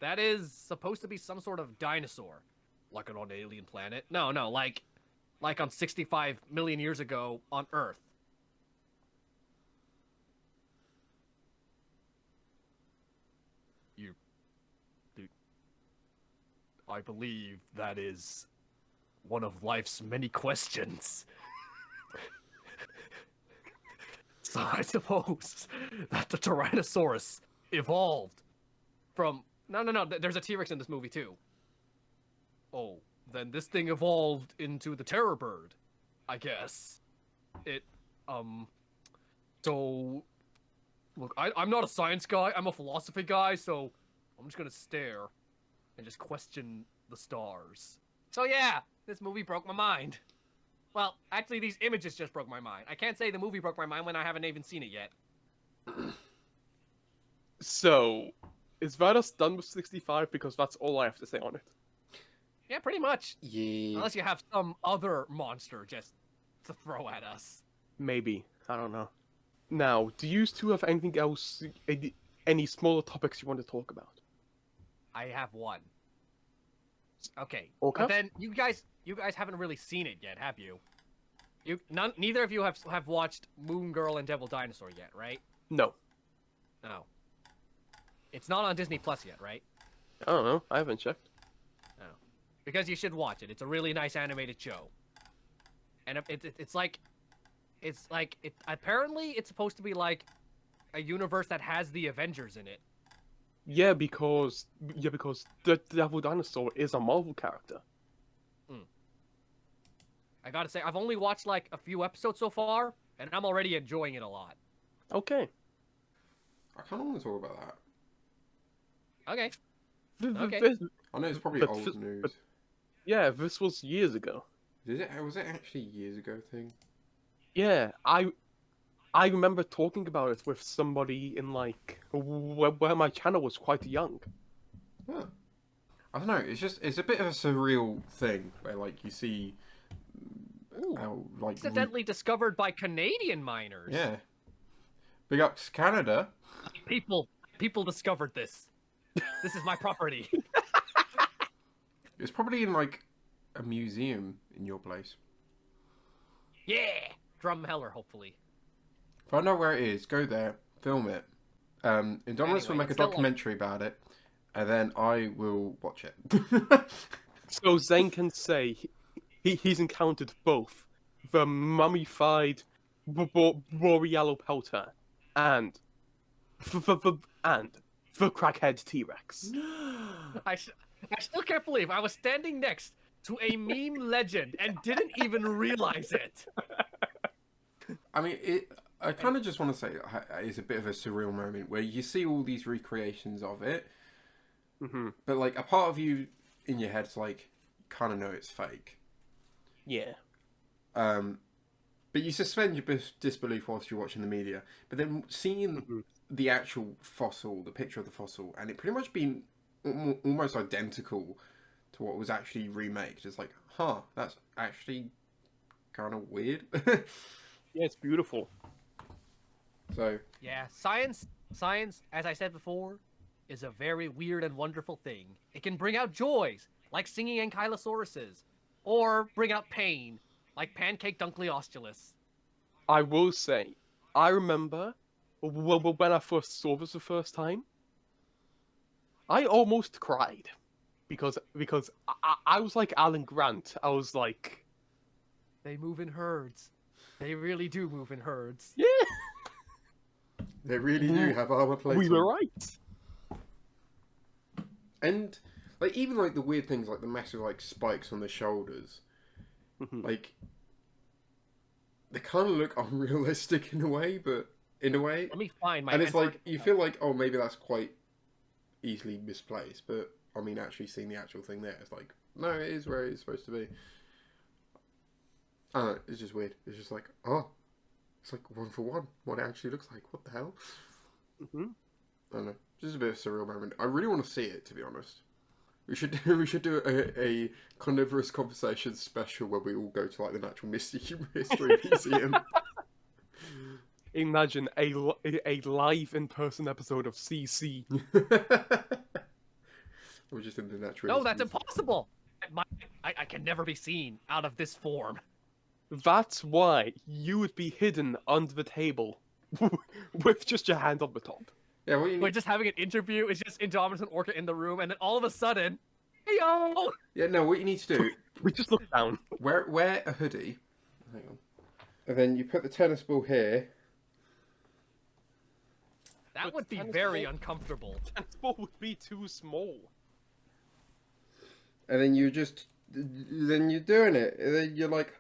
[SPEAKER 2] That is supposed to be some sort of dinosaur, like on an alien planet. No, like on 65 million years ago on Earth. Dude, I believe that is one of life's many questions. So I suppose that the Tyrannosaurus evolved from... No, there's a T-Rex in this movie too. Oh, then this thing evolved into the Terror Bird, I guess. So... Look, I'm not a science guy, I'm a philosophy guy, so I'm just gonna stare and just question the stars. So yeah, this movie broke my mind. Well, actually, these images just broke my mind. I can't say the movie broke my mind when I haven't even seen it yet.
[SPEAKER 1] So, is that us done with 65? Because that's all I have to say on it.
[SPEAKER 2] Yeah, pretty much.
[SPEAKER 3] Yeah.
[SPEAKER 2] Unless you have some other monster just to throw at us.
[SPEAKER 1] Maybe. I don't know. Now, do you two have anything else, any smaller topics you want to talk about?
[SPEAKER 2] I have one. Okay.
[SPEAKER 1] Okay.
[SPEAKER 2] But then you guys haven't really seen it yet, have you? Neither of you have watched Moon Girl and Devil Dinosaur yet, right?
[SPEAKER 1] No.
[SPEAKER 2] No. It's not on Disney Plus yet, right?
[SPEAKER 1] I don't know. I haven't checked.
[SPEAKER 2] No. Because you should watch it. It's a really nice animated show. And apparently it's supposed to be like a universe that has the Avengers in it.
[SPEAKER 1] Yeah, because the Devil Dinosaur is a Marvel character.
[SPEAKER 2] I gotta say, I've only watched like a few episodes so far, and I'm already enjoying it a lot.
[SPEAKER 1] Okay.
[SPEAKER 3] I kind of want to talk about that.
[SPEAKER 2] Okay.
[SPEAKER 1] Okay.
[SPEAKER 3] I know it's probably old news.
[SPEAKER 1] Yeah, this was years ago.
[SPEAKER 3] Was it actually a years ago thing?
[SPEAKER 1] Yeah, I remember talking about it with somebody in like where my channel was quite young.
[SPEAKER 3] Huh. I don't know. It's a bit of a surreal thing where like you see, like
[SPEAKER 2] accidentally discovered by Canadian miners.
[SPEAKER 3] Yeah. Big ups Canada.
[SPEAKER 2] People discovered this. This is my property.
[SPEAKER 3] It's probably in like a museum in your place.
[SPEAKER 2] Yeah, Drumheller, hopefully.
[SPEAKER 3] Find out where it is. Go there. Film it. Indominus will make a documentary about it, and then I will watch it.
[SPEAKER 1] So Zane can say he's encountered both the mummified Borealopelta and the crackhead T-Rex.
[SPEAKER 2] I still can't believe I was standing next to a meme legend and didn't even realize it.
[SPEAKER 3] I mean, I kind of just want to say it's a bit of a surreal moment where you see all these recreations of it, but like a part of you in your head's like, kind of know it's fake.
[SPEAKER 1] Yeah.
[SPEAKER 3] But you suspend your disbelief whilst you're watching the media. But then seeing the actual fossil, the picture of the fossil, and it pretty much being almost identical to what was actually remade. It's like, that's actually kind of weird.
[SPEAKER 1] Yeah, it's beautiful.
[SPEAKER 3] So
[SPEAKER 2] yeah, science, as I said before, is a very weird and wonderful thing. It can bring out joys, like singing ankylosauruses, or bring out pain, like pancake dunkleosteolus.
[SPEAKER 1] I will say, I remember when I first saw this the first time, I almost cried because I was like Alan Grant. I was like,
[SPEAKER 2] they move in herds. They really do move in herds.
[SPEAKER 1] Yeah.
[SPEAKER 3] They really do have armor plates.
[SPEAKER 1] We were right.
[SPEAKER 3] And like even like the weird things like the massive like spikes on the shoulders, like they kind of look unrealistic in a way, but in a way,
[SPEAKER 2] let me find my.
[SPEAKER 3] And it's like you feel like maybe that's quite easily misplaced, but I mean actually seeing the actual thing there, it's like no, it is where it's supposed to be. I don't know, it's just weird. It's just like it's like one for one what it actually looks like. What the hell? I don't know. Just a bit of a surreal moment. I really want to see it, to be honest. We should do a Carnivorous conversation special where we all go to like the Natural History Museum.
[SPEAKER 1] Imagine a live in-person episode of CC.
[SPEAKER 3] We're just in the Natural
[SPEAKER 2] No,
[SPEAKER 3] History
[SPEAKER 2] that's
[SPEAKER 3] Museum.
[SPEAKER 2] impossible. I can never be seen out of this form.
[SPEAKER 1] That's why you would be hidden under the table with just your hand on the top.
[SPEAKER 3] Yeah, what you
[SPEAKER 2] We're
[SPEAKER 3] need...
[SPEAKER 2] just having an interview. It's just Indominus and Orca in the room, and then all of a sudden, hey yo!
[SPEAKER 3] Yeah, no, what you need to do,
[SPEAKER 1] We just look down.
[SPEAKER 3] wear a hoodie. Hang on. And then you put the tennis ball here.
[SPEAKER 2] That
[SPEAKER 1] But
[SPEAKER 2] would be
[SPEAKER 1] tennis
[SPEAKER 2] very
[SPEAKER 1] ball-
[SPEAKER 2] uncomfortable.
[SPEAKER 1] Tennis ball would be too small.
[SPEAKER 3] And then you just... Then you're doing it. And then you're like...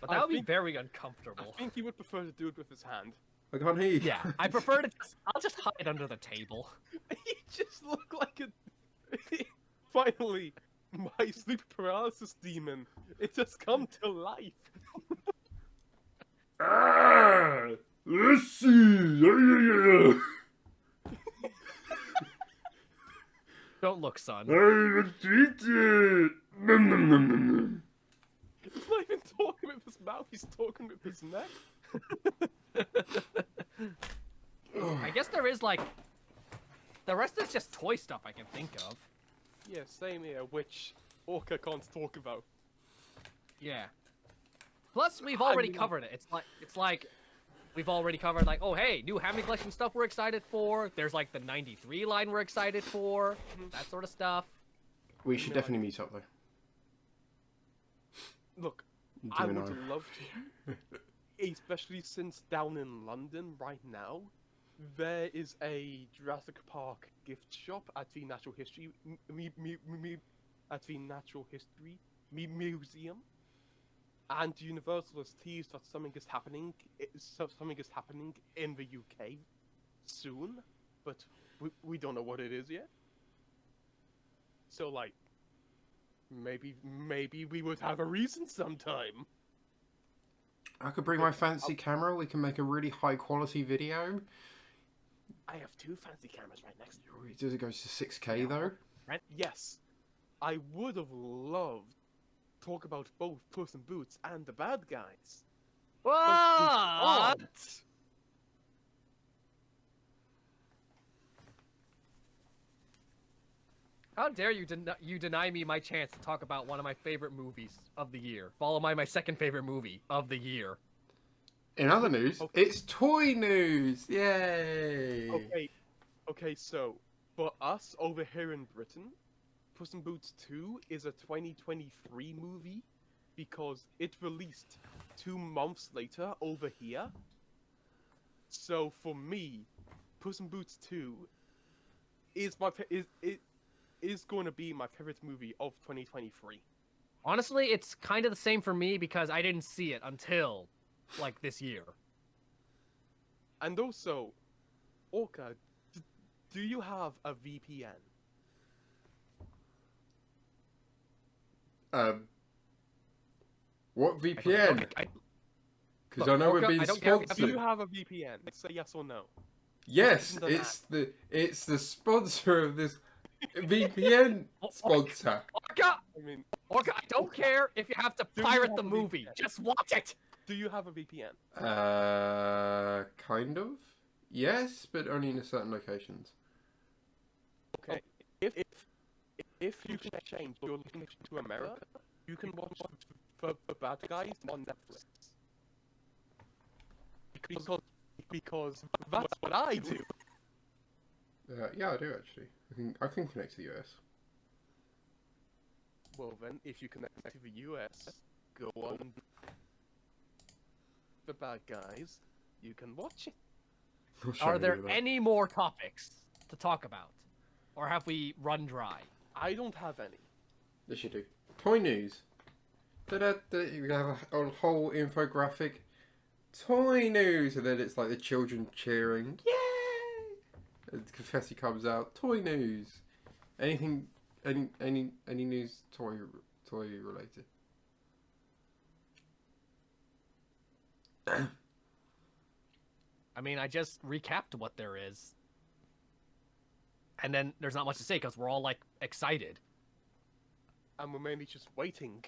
[SPEAKER 2] But that
[SPEAKER 1] I
[SPEAKER 2] would be
[SPEAKER 1] think-
[SPEAKER 2] very
[SPEAKER 1] I
[SPEAKER 2] uncomfortable.
[SPEAKER 1] think he would prefer to do it with his hand.
[SPEAKER 3] I can't hear you.
[SPEAKER 2] Yeah, I prefer to just. I'll just hide under the table.
[SPEAKER 1] He just looked like a. Finally, my sleep paralysis demon. It has come to life.
[SPEAKER 3] Ah, let's see.
[SPEAKER 2] Don't look, son.
[SPEAKER 3] I'm treated.
[SPEAKER 1] He's not even talking with his mouth. He's talking with his neck.
[SPEAKER 2] I guess there is like. The rest is just toy stuff I can think of.
[SPEAKER 1] Yeah, same here. Which Orca can't talk about.
[SPEAKER 2] Yeah. Plus, we've
[SPEAKER 1] I
[SPEAKER 2] already
[SPEAKER 1] mean-
[SPEAKER 2] covered it. It's like we've already covered like, oh hey, new Hammy collection stuff we're excited for. There's like the '93 line we're excited for. That sort of stuff.
[SPEAKER 3] We should definitely meet up though.
[SPEAKER 1] Look,
[SPEAKER 3] You
[SPEAKER 1] I
[SPEAKER 3] and
[SPEAKER 1] would love to. Especially since down in London right now, there is a Jurassic Park gift shop at the Natural History Museum, and Universal has teased that something is happening. Something is happening in the UK soon, but we don't know what it is yet. So like, maybe we would have a reason sometime.
[SPEAKER 3] I could bring my fancy camera. We can make a really high quality video.
[SPEAKER 1] I have two fancy cameras right next to me.
[SPEAKER 3] Does it go to 6K though?
[SPEAKER 1] Yes, I would have loved to talk about both Puss in Boots and the bad guys. But we
[SPEAKER 2] What?
[SPEAKER 1] can't.
[SPEAKER 2] How dare you deny me my chance to talk about one of my favorite movies of the year, followed by my second favorite movie of the year.
[SPEAKER 3] In other news,
[SPEAKER 1] Okay.
[SPEAKER 3] it's toy news! Yay!
[SPEAKER 1] Okay, so for us over here in Britain, Puss in Boots 2 is a 2023 movie because it released 2 months later over here. So for me, Puss in Boots 2 is going to be my favorite movie of 2023.
[SPEAKER 2] Honestly, it's kind of the same for me because I didn't see it until, like, this year.
[SPEAKER 1] And also, Orca, do you have a VPN?
[SPEAKER 3] What VPN? Because I know
[SPEAKER 2] Orca,
[SPEAKER 3] we're being
[SPEAKER 2] I don't care if you
[SPEAKER 3] sponsored.
[SPEAKER 1] Do you have a VPN? Say yes or no.
[SPEAKER 3] Yes,
[SPEAKER 1] Listen to
[SPEAKER 3] it's the sponsor of this VPN sponsor.
[SPEAKER 2] Orca,
[SPEAKER 1] I mean,
[SPEAKER 2] I don't care if you have to
[SPEAKER 1] Do you
[SPEAKER 2] pirate
[SPEAKER 1] have
[SPEAKER 2] the
[SPEAKER 1] a
[SPEAKER 2] movie.
[SPEAKER 1] VPN?
[SPEAKER 2] Just watch it.
[SPEAKER 1] do you have a VPN?
[SPEAKER 3] Kind of. Yes, but only in certain locations.
[SPEAKER 1] Okay. If you can change your location to America, you can watch the bad guys on Netflix. Because that's what I do.
[SPEAKER 3] Yeah, I do actually. I can connect to the US.
[SPEAKER 1] Well then, if you connect to the US, go on the bad guys. You can watch it.
[SPEAKER 2] Are there any more topics to talk about? Or have we run dry?
[SPEAKER 1] I don't have any.
[SPEAKER 3] Yes, you do. Toy news. You have a whole infographic. Toy news, and then it's like the children cheering, yay! And confetti comes out. Toy news. Anything? Any news? Toy related.
[SPEAKER 2] I mean, I just recapped what there is. And then there's not much to say because we're all like excited
[SPEAKER 1] And we're mainly just waiting.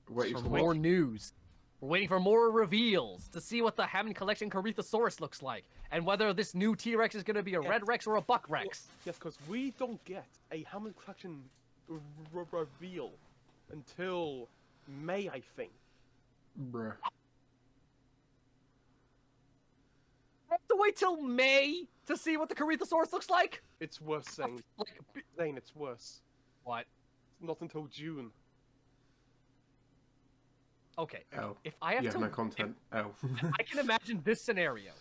[SPEAKER 3] Wait
[SPEAKER 2] for
[SPEAKER 3] for
[SPEAKER 2] more news. We're waiting for more reveals to see what the Hammond Collection Carnithosaurus looks like, and whether this new T-Rex is going to be a
[SPEAKER 1] Yes.
[SPEAKER 2] Red Rex or a Buck Rex.
[SPEAKER 1] Yes, because we don't get a Hammond Collection reveal until May, I think.
[SPEAKER 3] Bruh.
[SPEAKER 2] I have to wait till May to see what the Carnithosaurus looks like.
[SPEAKER 1] It's worse, Zane.
[SPEAKER 2] Like,
[SPEAKER 1] Zane, it's worse.
[SPEAKER 2] what?
[SPEAKER 1] Not until June.
[SPEAKER 2] Okay.
[SPEAKER 3] L.
[SPEAKER 2] If I have
[SPEAKER 3] Yeah,
[SPEAKER 2] to,
[SPEAKER 3] no content. L.
[SPEAKER 2] I can imagine this scenario.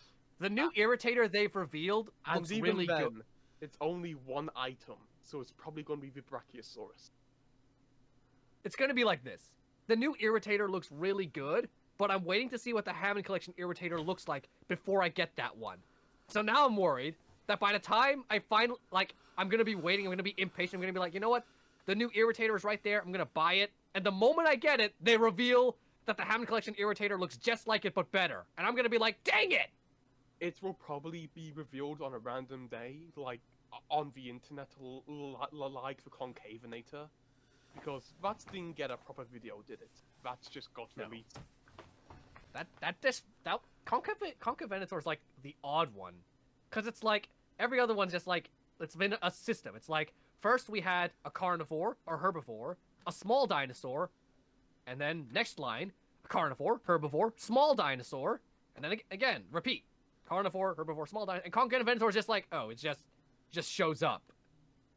[SPEAKER 2] The new Irritator they've revealed
[SPEAKER 1] And
[SPEAKER 2] looks
[SPEAKER 1] even
[SPEAKER 2] really
[SPEAKER 1] then,
[SPEAKER 2] good.
[SPEAKER 1] it's only one item, so it's probably going to be the Brachiosaurus.
[SPEAKER 2] It's going to be like this. The new Irritator looks really good, but I'm waiting to see what the Hammond Collection Irritator looks like before I get that one. So now I'm worried that by the time I find, like, I'm going to be waiting, I'm going to be impatient, I'm going to be like, you know what? The new Irritator is right there, I'm going to buy it. And the moment I get it, they reveal that the Hammond Collection Irritator looks just like it, but better. And I'm going to be like, dang it!
[SPEAKER 1] It will probably be revealed on a random day, like on the internet, like the Concavinator, because that didn't get a proper video, did it? That's just got
[SPEAKER 2] No.
[SPEAKER 1] released.
[SPEAKER 2] That Concavinator is like the odd one, because it's like every other one's just like it's been a system. It's like first we had a carnivore or herbivore, a small dinosaur, and then next line a carnivore, herbivore, small dinosaur, and then again repeat carnivore, herbivore, small dinosaur. And Concavinator is just like it just shows up,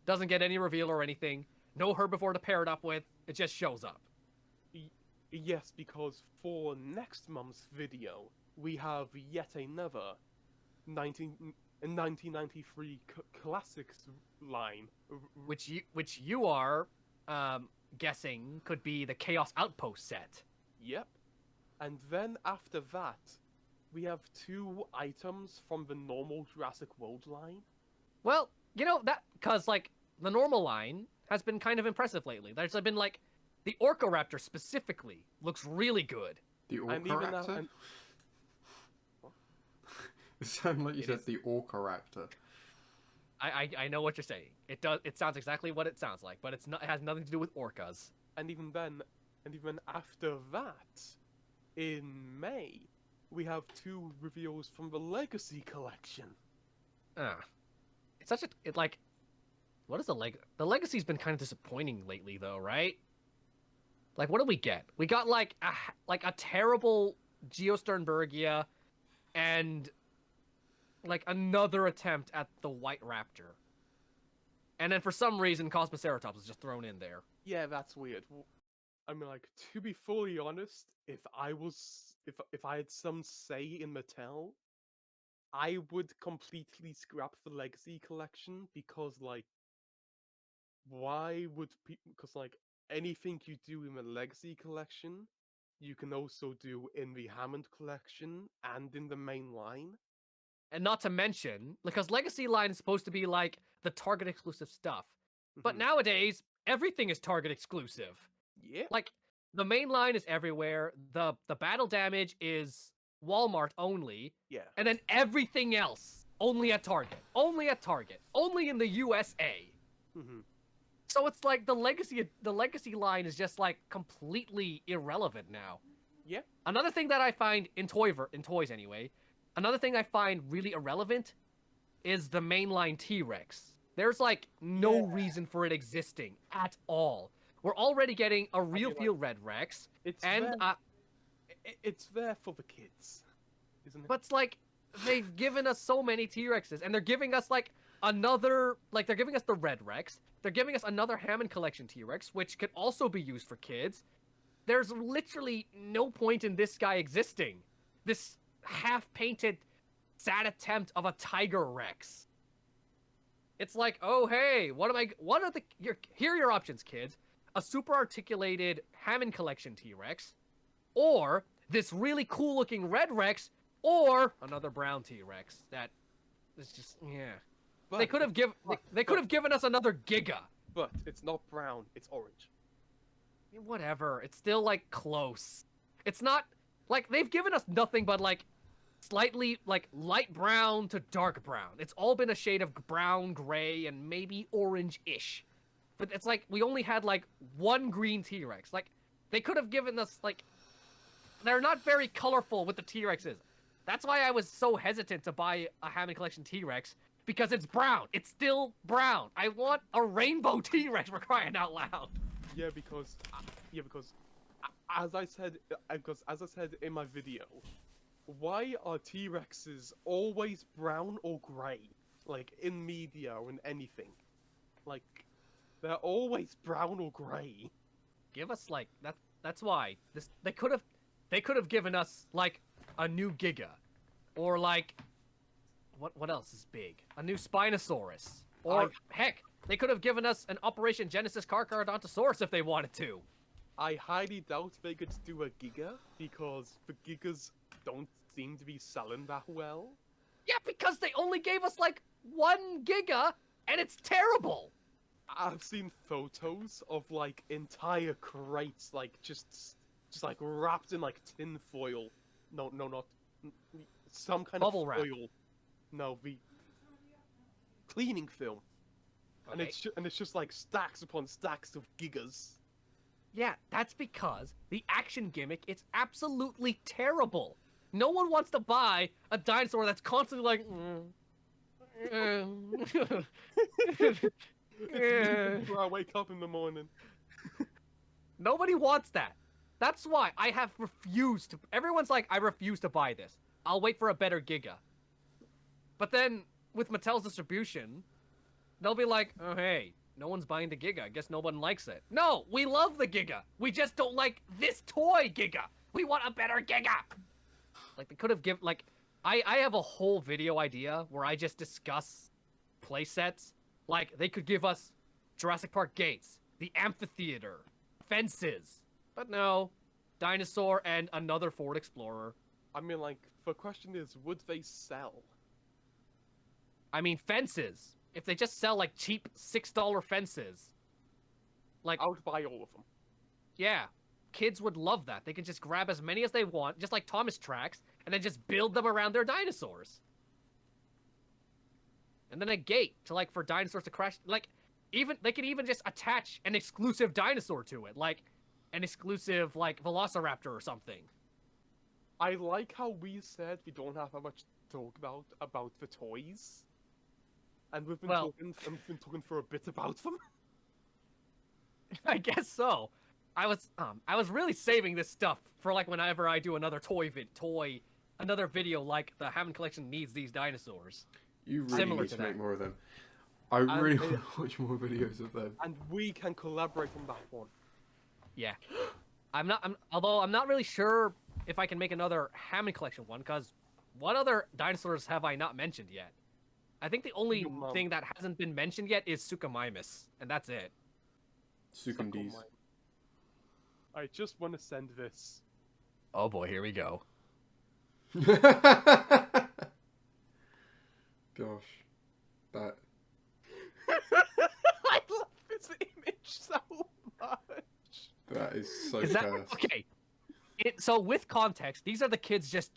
[SPEAKER 2] doesn't get any reveal or anything. No herbivore to pair it up with. It just shows up.
[SPEAKER 1] Yes, because for next month's video, we have yet another 1993 classics line.
[SPEAKER 2] Which you are guessing could be the Chaos Outpost set.
[SPEAKER 1] Yep. And then after that, we have 2 items from the normal Jurassic World line.
[SPEAKER 2] Well, you know that because like the normal line has been kind of impressive lately. There's been like the Orcoraptor specifically looks really good.
[SPEAKER 3] The
[SPEAKER 1] And even that,
[SPEAKER 3] Orcoraptor? It sounded like you
[SPEAKER 2] It
[SPEAKER 3] said
[SPEAKER 2] is-
[SPEAKER 3] the Orcoraptor.
[SPEAKER 2] I know what you're saying. It does. It sounds exactly what it sounds like, but it's not. It has nothing to do with orcas.
[SPEAKER 1] and even after that, in May, we have 2 reveals from the Legacy Collection.
[SPEAKER 2] It's such a like. What is the The Legacy's been kind of disappointing lately, though, right? Like, what do we get? We got like a terrible Geosternbergia, and like another attempt at the White Raptor. And then for some reason, Cosmoceratops was just thrown in there.
[SPEAKER 1] Yeah, that's weird. I mean, like, to be fully honest, if I had some say in Mattel, I would completely scrap the Legacy Collection because, like, why would people? Because, like, anything you do in the Legacy Collection, you can also do in the Hammond Collection and in the main line.
[SPEAKER 2] And not to mention, because Legacy line is supposed to be like the Target exclusive stuff. But
[SPEAKER 1] Mhm.
[SPEAKER 2] nowadays, everything is Target exclusive.
[SPEAKER 1] Yeah,
[SPEAKER 2] Like, the main line is everywhere. The battle damage is Walmart only.
[SPEAKER 1] yeah.
[SPEAKER 2] And then everything else, only at Target. Only at Target. Only in the USA.
[SPEAKER 1] hmm
[SPEAKER 2] So it's like the legacy line is just like completely irrelevant now.
[SPEAKER 1] Yeah.
[SPEAKER 2] Another thing that I find in toys anyway, another thing I find really irrelevant is the mainline T-Rex. There's like no
[SPEAKER 1] Yeah.
[SPEAKER 2] reason for it existing at all. We're already getting a real
[SPEAKER 1] like-
[SPEAKER 2] feel Red Rex,
[SPEAKER 1] It's
[SPEAKER 2] and
[SPEAKER 1] there, it's there for the kids, isn't it?
[SPEAKER 2] but it's like they've given us so many T-Rexes, and they're giving us like another, like they're giving us the Red Rex, they're giving us another Hammond Collection T-Rex, which could also be used for kids. There's literally no point in this guy existing. This half-painted, sad attempt of a Tiger Rex. It's like, oh hey, here are your options, kids. A super articulated Hammond Collection T-Rex, or this really cool-looking Red Rex, or another brown T-Rex. That is just, yeah. They could have given us another Giga.
[SPEAKER 1] But it's not brown, it's orange.
[SPEAKER 2] Whatever. It's still like close. It's not like they've given us nothing but like slightly like light brown to dark brown. It's all been a shade of brown, gray, and maybe orange-ish. But it's like we only had like one green T-Rex. Like they could have given us like they're not very colorful with the T-Rexes. That's why I was so hesitant to buy a Hammond Collection T-Rex because it's brown. It's still brown. I want a rainbow T-Rex for crying out loud.
[SPEAKER 1] Yeah, because as I said in my video, why are T-Rexes always brown or grey? Like in media or in anything, like they're always brown or grey.
[SPEAKER 2] Give us like that. That's why this. They could have given us like a new Giga, or like what else is big? A new Spinosaurus, or heck, they could have given us an Operation Genesis Carcharodontosaurus if they wanted to.
[SPEAKER 1] I highly doubt they could do a Giga because the Gigas don't seem to be selling that well.
[SPEAKER 2] Yeah, because they only gave us like one Giga, and it's terrible.
[SPEAKER 1] I've seen photos of like entire crates, like just like wrapped in like tin foil. No, not some kind
[SPEAKER 2] Bubble
[SPEAKER 1] of
[SPEAKER 2] wrap.
[SPEAKER 1] foil. No, the cleaning film, and
[SPEAKER 2] Okay.
[SPEAKER 1] it's just like stacks upon stacks of gigas.
[SPEAKER 2] Yeah, that's because the action gimmick is absolutely terrible. No one wants to buy a dinosaur that's constantly like.
[SPEAKER 1] It's where I wake up in the morning.
[SPEAKER 2] Nobody wants that. That's why I have refused to. Everyone's like, I refuse to buy this. I'll wait for a better Giga. But then, with Mattel's distribution, they'll be like, oh, hey, no one's buying the Giga. I guess no one likes it. No, we love the Giga. We just don't like this toy Giga. We want a better Giga. Like, they could have given, like, I have a whole video idea where I just discuss play sets. Like, they could give us Jurassic Park gates, the amphitheater, fences. But no, dinosaur and another Ford Explorer.
[SPEAKER 1] I mean, like, the question is, would they sell?
[SPEAKER 2] I mean, fences. If they just sell, like, cheap $6 fences. Like,
[SPEAKER 1] I would buy all of them.
[SPEAKER 2] yeah. Kids would love that. They can just grab as many as they want, just like Thomas tracks, and then just build them around their dinosaurs. And then a gate to, like, for dinosaurs to crash. Like, even they could even just attach an exclusive dinosaur to it. Like, an exclusive, like, Velociraptor or something.
[SPEAKER 1] I like how we said we don't have that much to talk about the toys. And we've been talking for a bit about them.
[SPEAKER 2] I guess so. I was really saving this stuff for like whenever I do another another video like the Hammond Collection needs these dinosaurs.
[SPEAKER 3] You really
[SPEAKER 2] Similar
[SPEAKER 3] need
[SPEAKER 2] to
[SPEAKER 3] to make
[SPEAKER 2] that.
[SPEAKER 3] more of them. I really want to watch more videos of them.
[SPEAKER 1] And we can collaborate on that one.
[SPEAKER 2] Yeah. Although I'm not really sure if I can make another Hammond Collection one, because what other dinosaurs have I not mentioned yet? I think the only thing that hasn't been mentioned yet is Suchomimus, and that's it.
[SPEAKER 3] Sucundis.
[SPEAKER 1] I just want to send this.
[SPEAKER 2] Oh boy, here we go.
[SPEAKER 3] Gosh. That.
[SPEAKER 1] I love this image so much.
[SPEAKER 3] That is so
[SPEAKER 2] Is that
[SPEAKER 3] cursed.
[SPEAKER 2] okay? So with context, these are the kids just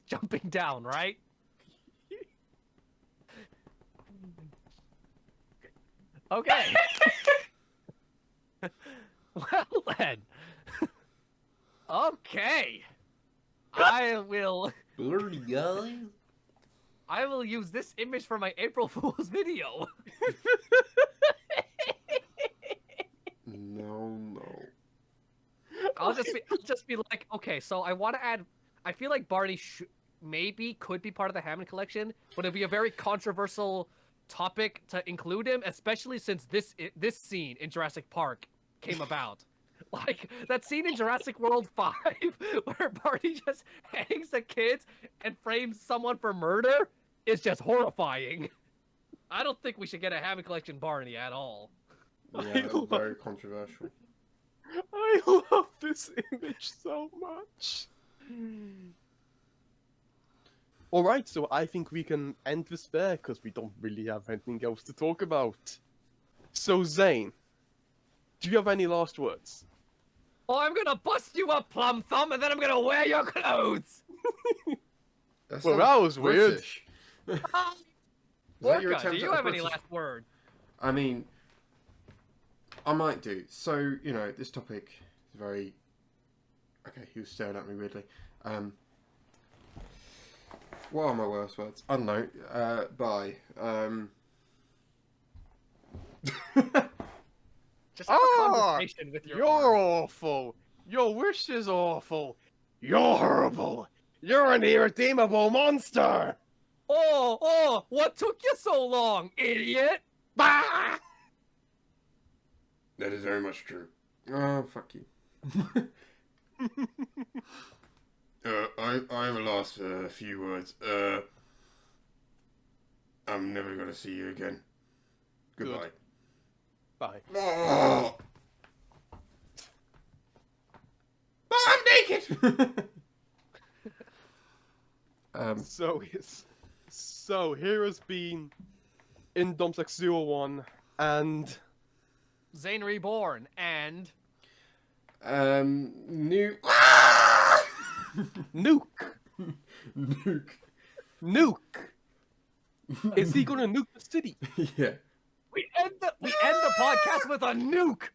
[SPEAKER 2] jumping down, right? Okay. Well then. Okay. I will use this image for my April Fool's video.
[SPEAKER 3] No.
[SPEAKER 2] I'll just be like, okay, so I want to add. I feel like Barney could be part of the Hammond Collection, but it'd be a very controversial topic to include him, especially since this scene in Jurassic Park came about. Like that scene in Jurassic World 5 where Barney just hangs the kids and frames someone for murder is just horrifying. I don't think we should get a Hammond Collection Barney at all.
[SPEAKER 3] Yeah, that's very controversial.
[SPEAKER 1] I love this image so much. Alright, so I think we can end this there, because we don't really have anything else to talk about. So, Zane, do you have any last words?
[SPEAKER 2] Oh, I'm gonna bust you up, Plum Thumb, and then I'm gonna wear your clothes!
[SPEAKER 3] That
[SPEAKER 1] Well,
[SPEAKER 3] sounds
[SPEAKER 1] that was weird.
[SPEAKER 3] British. Is that your
[SPEAKER 2] Orca, do
[SPEAKER 3] attempt
[SPEAKER 2] you
[SPEAKER 3] at a
[SPEAKER 2] have any
[SPEAKER 3] British-
[SPEAKER 2] last word?
[SPEAKER 3] I mean, I might do. So, you know, this topic is very... Okay, he was staring at me weirdly. What are my worst words? I don't know. Bye.
[SPEAKER 2] Just have a
[SPEAKER 1] Ah,
[SPEAKER 2] conversation with your
[SPEAKER 1] You're
[SPEAKER 2] arm.
[SPEAKER 1] awful. Your wish is awful. You're horrible. You're an irredeemable monster.
[SPEAKER 2] Oh, what took you so long, idiot?
[SPEAKER 1] Bah!
[SPEAKER 3] That is very much true. Oh, fuck you. I have a last few words. I'm never gonna see you again. Goodbye.
[SPEAKER 1] Bye.
[SPEAKER 3] Oh! I'm naked!
[SPEAKER 1] So here has been Indomsex01 and
[SPEAKER 2] Zane Reborn, and...
[SPEAKER 3] Nuke.
[SPEAKER 1] Nuke.
[SPEAKER 3] Nuke.
[SPEAKER 1] Nuke. Is he gonna nuke the city?
[SPEAKER 3] Yeah.
[SPEAKER 2] We end the podcast with a nuke!